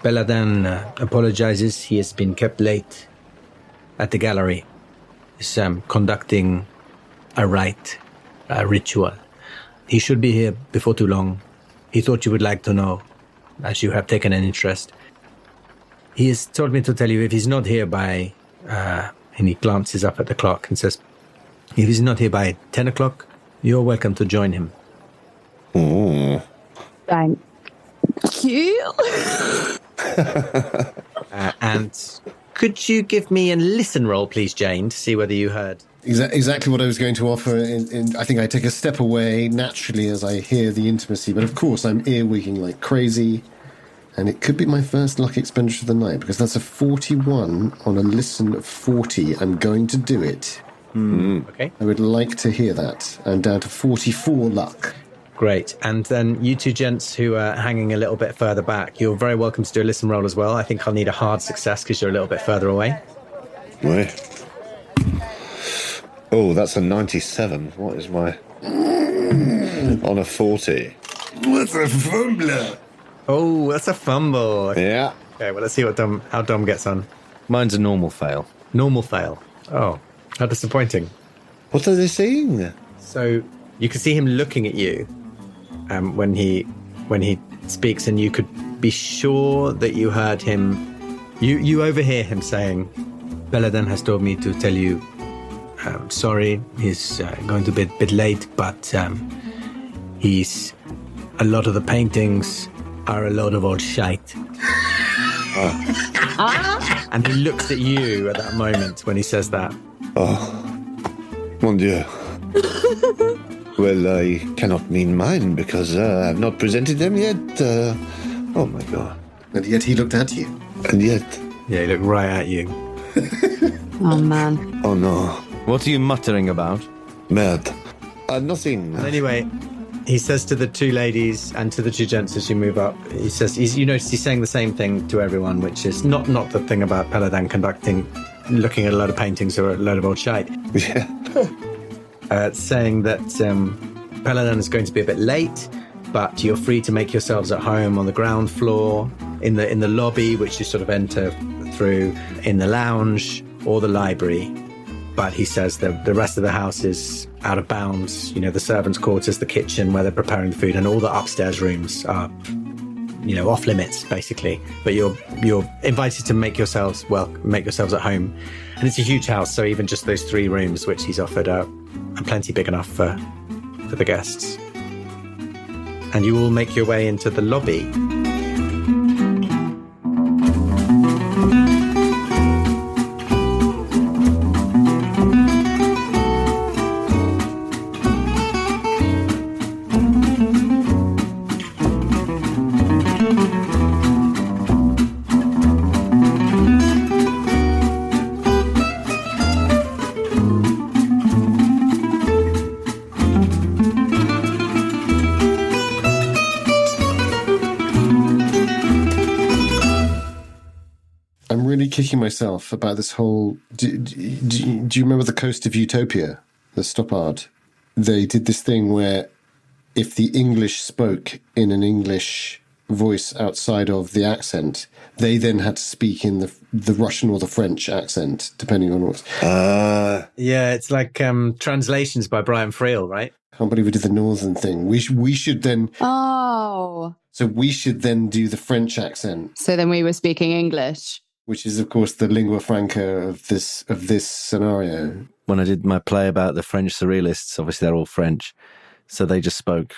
Belladin apologizes. He has been kept late at the gallery. He's conducting a rite, a ritual. He should be here before too long. He thought you would like to know, as you have taken an interest. He has told me to tell you if he's not here by, and he glances up at the clock and says, if he's not here by 10 o'clock, you're welcome to join him. Oh. Thank you. And could you give me a listen roll, please, Jane, to see whether you heard? Exactly what I was going to offer. I think I take a step away naturally as I hear the intimacy, but of course I'm earwigging like crazy. And it could be my first luck expenditure of the night, because that's a 41 on a listen of 40. I'm going to do it. Okay. I would like to hear that. I'm down to 44 luck. Great. And then you two gents who are hanging a little bit further back, you're very welcome to do a listen roll as well. I think I'll need a hard success because you're a little bit further away. Right. Oh, that's a 97. What is my... on a 40. What's a fumbler? Oh, that's a fumble. Yeah. Okay, well, let's see how Dom gets on. Mine's a normal fail. Normal fail. Oh, how disappointing. What are they saying? So you can see him looking at you when he speaks, and you could be sure that you heard him. You overhear him saying, Belladin has told me to tell you, sorry, he's going to be a bit late, but he's a lot of the paintings are a load of old shite. And he looks at you at that moment when he says that. Oh, mon Dieu. Well, I cannot mean mine because I've not presented them yet. Oh my God. And yet he looked at you. And yet... Yeah, he looked right at you. Oh, man. Oh no. What are you muttering about? Merde. Nothing. And anyway, he says to the two ladies and to the two gents as you move up, he says, you notice he's saying the same thing to everyone, which is not the thing about Belladin looking at a load of paintings or a load of old shite. Yeah. Saying that Belladin is going to be a bit late, but you're free to make yourselves at home on the ground floor, in the lobby, which you sort of enter through, in the lounge or the library. But he says the rest of the house is out of bounds. You know, the servants' quarters, the kitchen where they're preparing the food, and all the upstairs rooms are, you know, off limits basically. But you're invited to make yourselves at home, and it's a huge house. So even just those 3 rooms, which he's offered, are plenty big enough for the guests. And you all make your way into the lobby. Kicking myself about this whole... Do you remember the Coast of Utopia, the Stoppard? They did this thing where if the English spoke in an English voice outside of the accent, they then had to speak in the Russian or the French accent, depending on what... Yeah, it's like translations by Brian Friel, right? I can't believe we did the Northern thing. We should then... Oh. So we should then do the French accent. So then we were speaking English. Which is, of course, the lingua franca of this scenario. when I did my play about the French surrealists. Obviously, they're all French, so they just spoke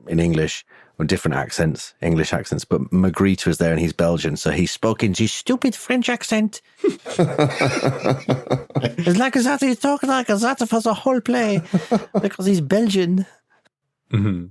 in English with different accents, English accents. But Magritte was there, and he's Belgian, so he spoke in his stupid French accent. It's like that. He talked like that for the whole play because he's Belgian. Mm-hmm.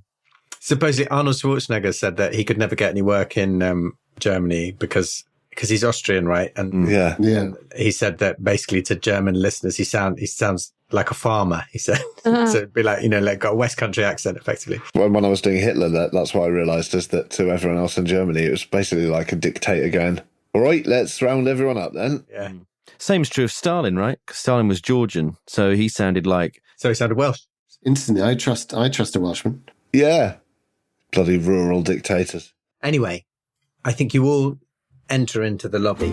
Supposedly, Arnold Schwarzenegger said that he could never get any work in Germany because he's Austrian, right? And Yeah. and he said that basically to German listeners, he sounds like a farmer. He said, so it'd be like got a West Country accent, effectively. When I was doing Hitler, that's what I realised is that to everyone else in Germany, it was basically like a dictator going, all right, let's round everyone up then. Yeah. Same's true of Stalin, right? Because Stalin was Georgian, so he sounded Welsh. Instantly, I trust a Welshman. Yeah. Bloody rural dictators. Anyway, I think you all enter into the lobby.